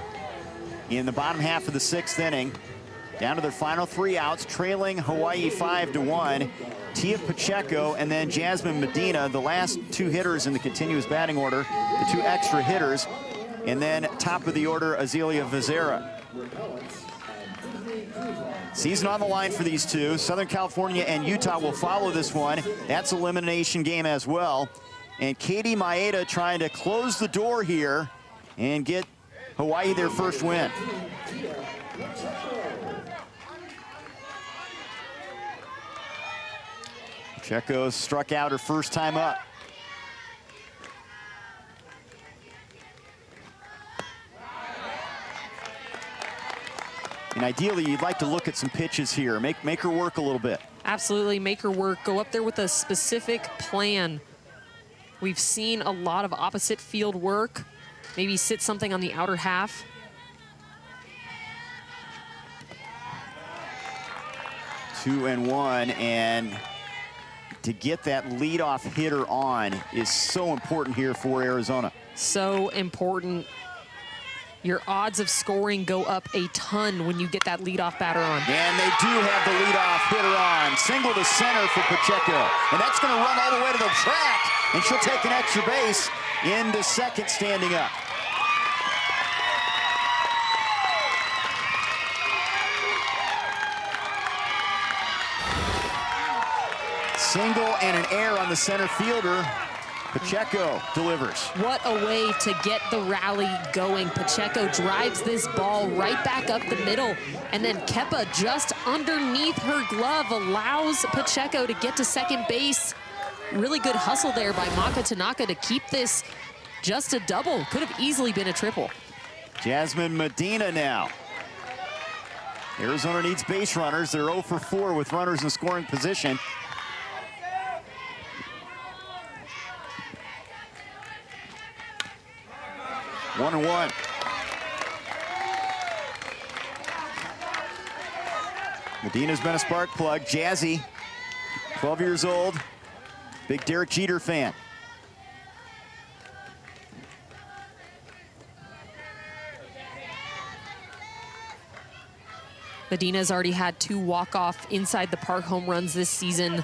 in the bottom half of the 6th inning. Down to their final 3 outs, trailing Hawaii 5-1. Tia Pacheco and then Jasmine Medina, the last 2 hitters in the continuous batting order, the 2 extra hitters. And then top of the order, Azealia Vizera. Season on the line for these two. Southern California and Utah will follow this one. That's elimination game as well. And Katie Maeda trying to close the door here and get Hawaii their first win. Pacheco struck out her first time up. And ideally, you'd like to look at some pitches here. Make her work a little bit. Absolutely, make her work. Go up there with a specific plan. We've seen a lot of opposite field work. Maybe sit something on the outer half. Two and one, and to get that leadoff hitter on is so important here for Arizona. So important. Your odds of scoring go up a ton when you get that leadoff batter on. And they do have the leadoff hitter on. Single to center for Pacheco. And that's going to run all the way to the track. And she'll take an extra base into second standing up. Single and an error on the center fielder. Pacheco delivers. What a way to get the rally going. Pacheco drives this ball right back up the middle, and then Kepa just underneath her glove allows Pacheco to get to second base. Really good hustle there by Maka Tanaka to keep this just a double. Could have easily been a triple. Jasmine Medina now. Arizona needs base runners. They're 0 for 4 with runners in scoring position. 1-1. Medina's been a spark plug. Jazzy, 12 years old, big Derek Jeter fan. Medina's already had 2 walk-off inside the park home runs this season.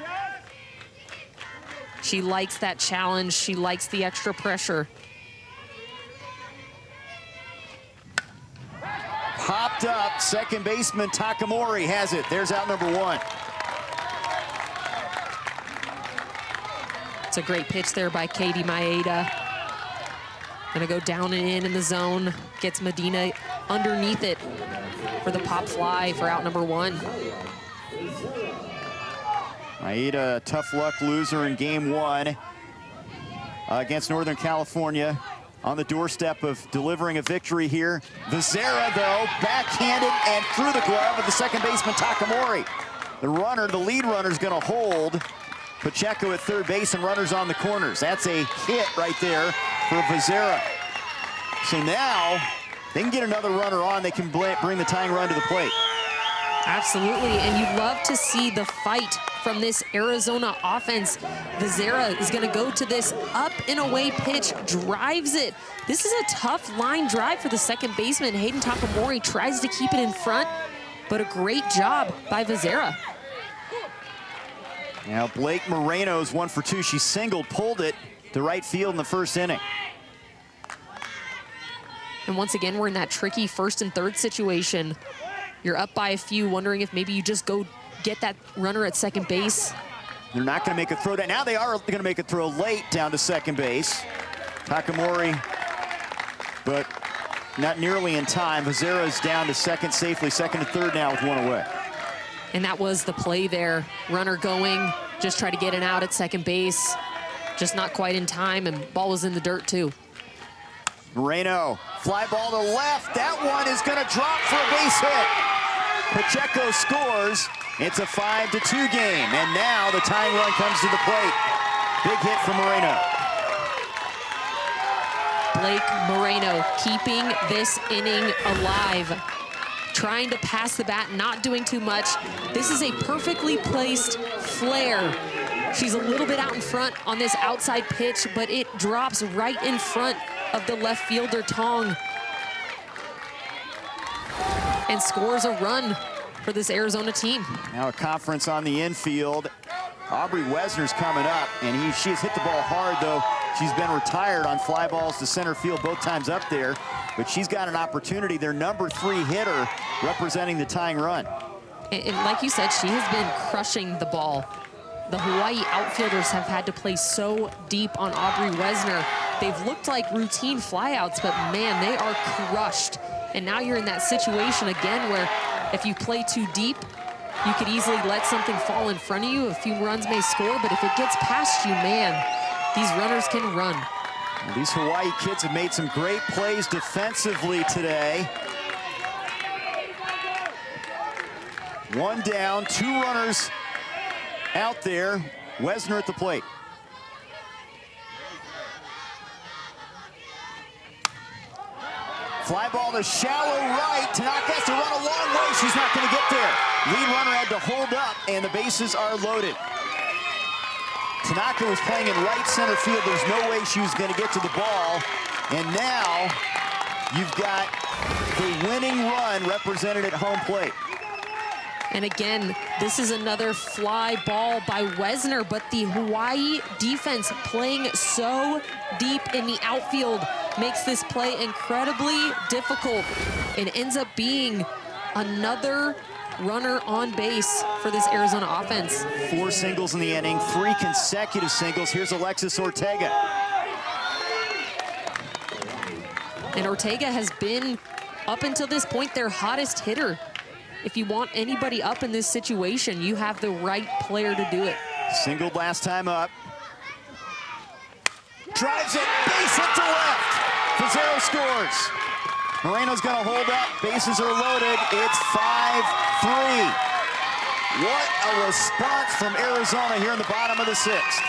She likes that challenge. She likes the extra pressure. Popped up, second baseman Takamori has it. There's out number 1. It's a great pitch there by Katie Maeda. Gonna go down and in the zone. Gets Medina underneath it for the pop fly for out number 1. Maeda, tough luck loser in game 1 against Northern California. On the doorstep of delivering a victory here. Vizera, though, backhanded and through the glove of the second baseman Takamori. The lead runner is going to hold. Pacheco at third base and runners on the corners. That's a hit right there for Vizera. So now they can get another runner on. They can bring the tying run to the plate. Absolutely, and you love to see the fight from this Arizona offense. Vizera is going to go to this up and away pitch, drives it. This is a tough line drive for the second baseman. Hayden Takamori tries to keep it in front, but a great job by Vizera. Now Blake Moreno's 1 for 2. She singled, pulled it to right field in the first inning. And once again, we're in that tricky first and third situation. You're up by a few, wondering if maybe you just go get that runner at second base. They're not going to make a throw down. Now they are going to make a throw late down to second base. Takamori, but not nearly in time. Vizera's down to second safely, second and third now with 1 away. And that was the play there. Runner going, just try to get an out at second base. Just not quite in time, and ball was in the dirt too. Moreno, fly ball to left. That one is going to drop for a base hit. Pacheco scores. It's a 5-2 game, and now the tying run comes to the plate. Big hit from Moreno. Blake Moreno keeping this inning alive. Trying to pass the bat, not doing too much. This is a perfectly placed flare. She's a little bit out in front on this outside pitch, but it drops right in front of the left fielder, Tong, and scores a run for this Arizona team. Now a conference on the infield. Aubrey Wesner's coming up, and she has hit the ball hard, though. She's been retired on fly balls to center field both times up there, but she's got an opportunity. Their number 3 hitter representing the tying run. And like you said, she has been crushing the ball. The Hawaii outfielders have had to play so deep on Aubrey Wesner. They've looked like routine flyouts, but man, they are crushed. And now you're in that situation again where if you play too deep, you could easily let something fall in front of you. A few runs may score, but if it gets past you, man, these runners can run. Well, these Hawaii kids have made some great plays defensively today. 1 down, 2 runners out there. Wesner at the plate. Fly ball to shallow right. Tanaka has to run a long way. She's not going to get there. Lead runner had to hold up, and the bases are loaded. Tanaka was playing in right center field. There's no way she was going to get to the ball. And now you've got the winning run represented at home plate. And again, this is another fly ball by Wesner, but the Hawaii defense playing so deep in the outfield makes this play incredibly difficult. It ends up being another runner on base for this Arizona offense. 4 singles in the inning, 3 consecutive singles. Here's Alexis Ortega. And Ortega has been, up until this point, their hottest hitter. If you want anybody up in this situation, you have the right player to do it. Singled last time up. Drives it, base hit to left. Vizera scores. Moreno's gonna hold up, bases are loaded. It's 5-3. What a response from Arizona here in the bottom of the 6th.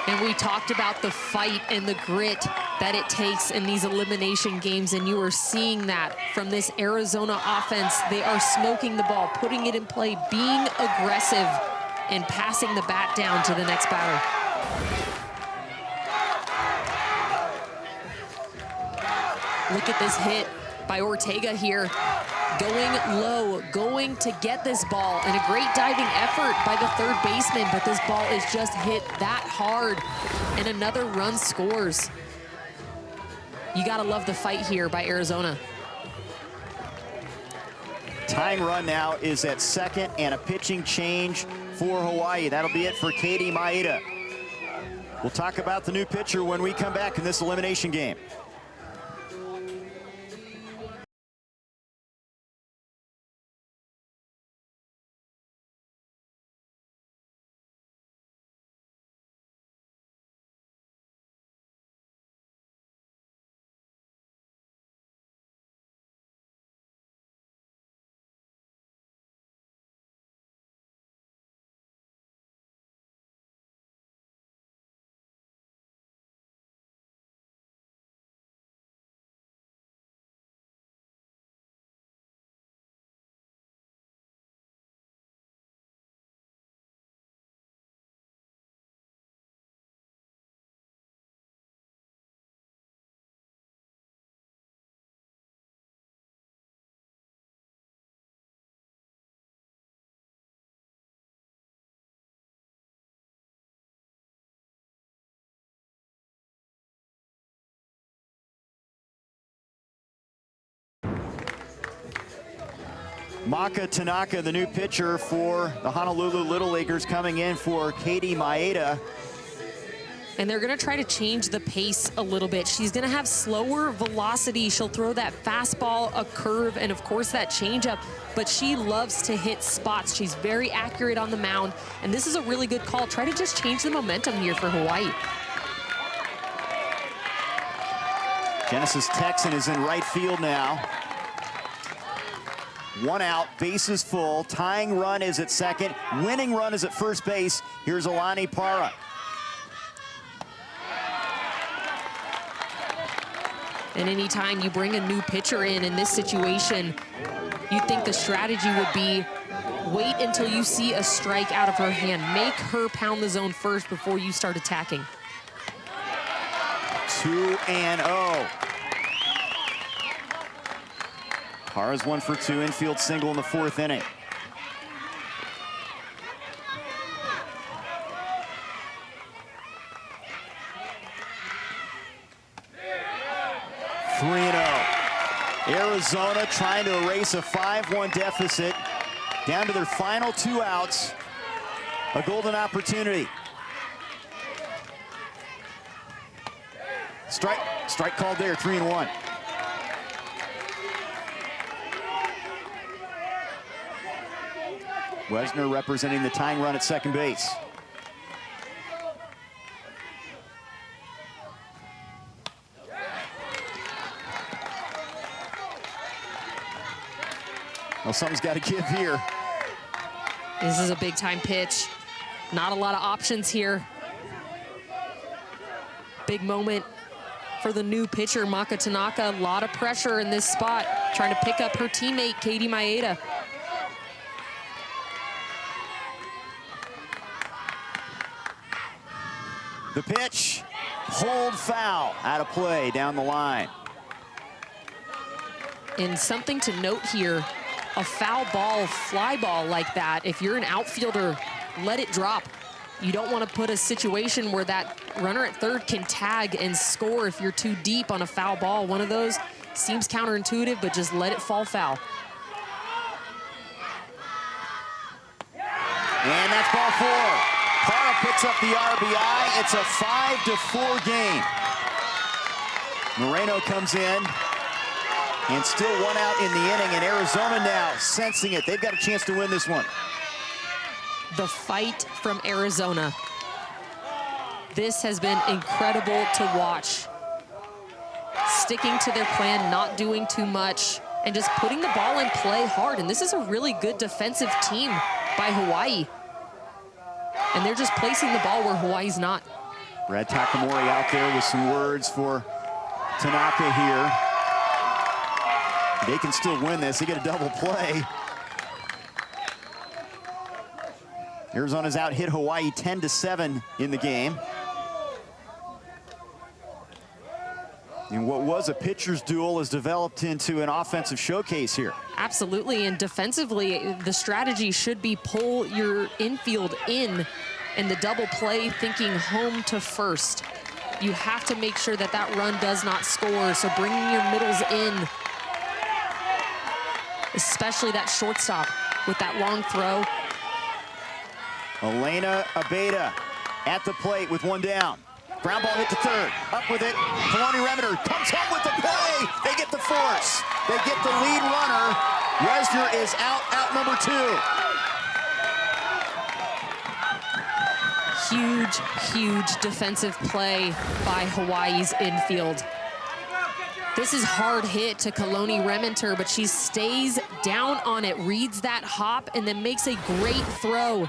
And we talked about the fight and the grit that it takes in these elimination games, and you are seeing that from this Arizona offense. They are smoking the ball, putting it in play, being aggressive, and passing the bat down to the next batter. Look at this hit by Ortega here. Going low, going to get this ball, and a great diving effort by the third baseman, but this ball is just hit that hard, and another run scores. You gotta love the fight here by Arizona. Tying run now is at second, and a pitching change for Hawaii. That'll be it for Katie Maeda. We'll talk about the new pitcher when we come back in this elimination game. Maka Tanaka, the new pitcher for the Honolulu Little Leaguers, coming in for Katie Maeda. And they're gonna try to change the pace a little bit. She's gonna have slower velocity. She'll throw that fastball, a curve, and of course that changeup, but she loves to hit spots. She's very accurate on the mound, and this is a really good call. Try to just change the momentum here for Hawaii. Genesis Texan is in right field now. One out, bases full. Tying run is at second. Winning run is at first base. Here's Alani Para. And anytime you bring a new pitcher in this situation, you think the strategy would be wait until you see a strike out of her hand. Make her pound the zone first before you start attacking. 2-0. Para's 1 for 2, infield single in the fourth inning. Arizona trying to erase a 5-1 deficit. Down to their final 2 outs. A golden opportunity. Strike called there, 3-1. Wesner representing the tying run at second base. Well, something's got to give here. This is a big time pitch. Not a lot of options here. Big moment for the new pitcher, Maka Tanaka. A lot of pressure in this spot, trying to pick up her teammate, Katie Maeda. The pitch, hold foul, out of play down the line. And something to note here, a foul ball, fly ball like that, if you're an outfielder, let it drop. You don't want to put a situation where that runner at third can tag and score if you're too deep on a foul ball. One of those seems counterintuitive, but just let it fall foul. And that's ball 4. Para picks up the RBI. It's a 5-4 game. Moreno comes in. And still 1 out in the inning, and Arizona now sensing it. They've got a chance to win this one. The fight from Arizona. This has been incredible to watch. Sticking to their plan, not doing too much, and just putting the ball in play hard. And this is a really good defensive team by Hawaii. And they're just placing the ball where Hawaii's not. Brad Takamori out there with some words for Tanaka here. They can still win this. They get a double play. Arizona's out hit Hawaii 10-7 in the game. And what was a pitcher's duel has developed into an offensive showcase here. Absolutely, and defensively, the strategy should be pull your infield in and the double play thinking home to first. You have to make sure that that run does not score, so bringing your middles in, especially that shortstop with that long throw. Elena Abeda at the plate with one down. Ground ball hit to third. Up with it. Kalani Remender comes home with the play. They get the force. They get the lead runner. Resner is out number 2. Huge defensive play by Hawaii's infield. This is hard hit to Kalani Remender, but she stays down on it, reads that hop, and then makes a great throw.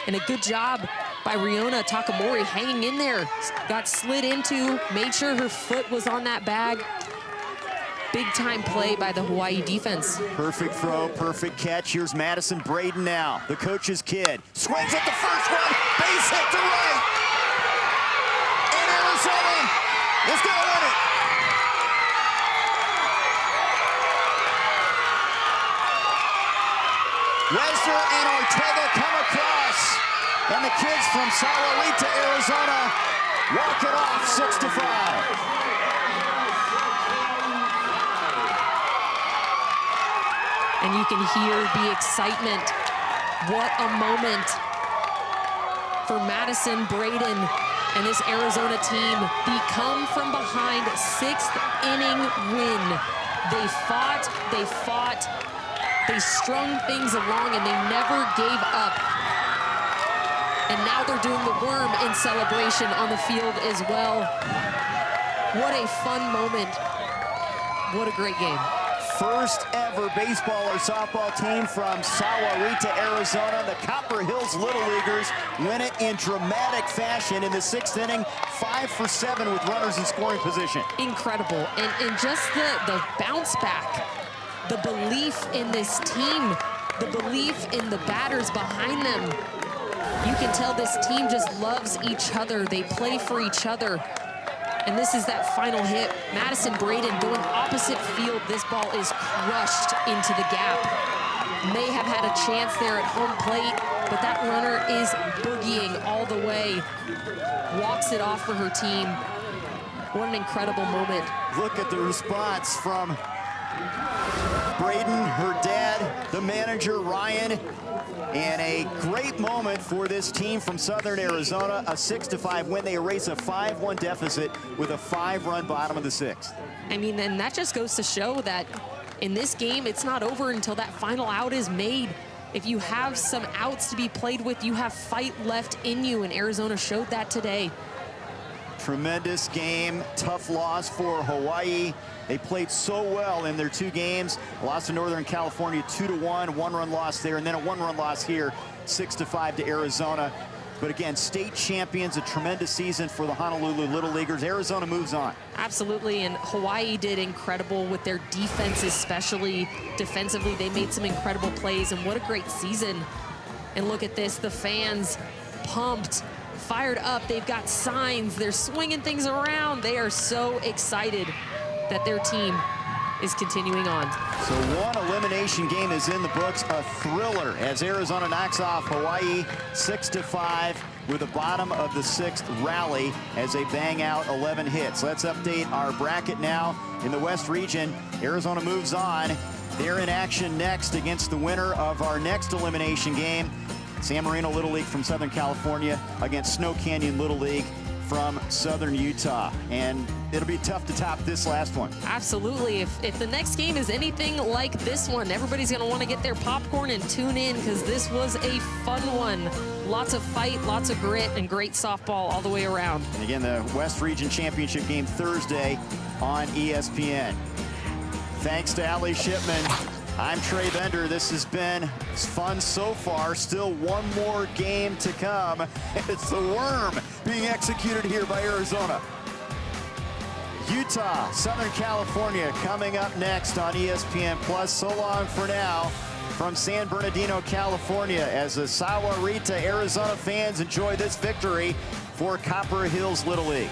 And a good job by Riona Takamori hanging in there. Got slid into, made sure her foot was on that bag. Big time play by the Hawaii defense. Perfect throw, perfect catch. Here's Madison Braden now, the coach's kid. Swings at the first one, base hit to right. And Arizona is going to win it. Resner and Ortega come across, and the kids from Sahuarita, Arizona, walk it off 6-5. And you can hear the excitement. What a moment for Madison Braden and this Arizona team. The come from behind 6th inning win. They fought, they strung things along, and they never gave up. And now they're doing the worm in celebration on the field as well. What a fun moment. What a great game. First ever baseball or softball team from Sahuarita, Arizona. The Copper Hills Little Leaguers win it in dramatic fashion in the 6th inning, 5 for 7 with runners in scoring position. Incredible, and just the bounce back, the belief in this team, the belief in the batters behind them. You can tell this team just loves each other. They play for each other. And this is that final hit. Madison Braden going opposite field. This ball is crushed into the gap. May have had a chance there at home plate, but that runner is boogieing all the way. Walks it off for her team. What an incredible moment. Look at the response from Braden, her dad, the manager, Ryan. And a great moment for this team from Southern Arizona, a 6-5 win. They erase a 5-1 deficit with a 5-run bottom of the 6th. I mean, and that just goes to show that in this game, it's not over until that final out is made. If you have some outs to be played with, you have fight left in you, and Arizona showed that today. Tremendous game, tough loss for Hawaii. They played so well in their 2 games. Lost to Northern California 2-1, 1-run loss there, and then a 1-run loss here, 6-5 to Arizona. But again, state champions, a tremendous season for the Honolulu Little Leaguers. Arizona moves on. Absolutely, and Hawaii did incredible with their defense, especially defensively. They made some incredible plays, and what a great season. And look at this, the fans pumped, fired up. They've got signs, they're swinging things around. They are so excited that their team is continuing on. So one elimination game is in the books, a thriller as Arizona knocks off Hawaii 6-5 with the bottom of the 6th rally as they bang out 11 hits. Let's update our bracket now. In the West region, Arizona moves on. They're in action next against the winner of our next elimination game, San Marino Little League from Southern California against Snow Canyon Little League from Southern Utah. And it'll be tough to top this last one. Absolutely. If the next game is anything like this one, everybody's going to want to get their popcorn and tune in, because this was a fun one. Lots of fight, lots of grit, and great softball all the way around. And again, the West Region Championship game Thursday on ESPN. Thanks to Allie Shipman I'm Trey Bender. This has been fun so far. Still one more game to come. It's the Worm being executed here by Arizona. Utah, Southern California coming up next on ESPN Plus. So long for now from San Bernardino, California, as the Sahuarita Arizona fans enjoy this victory for Copper Hills Little League.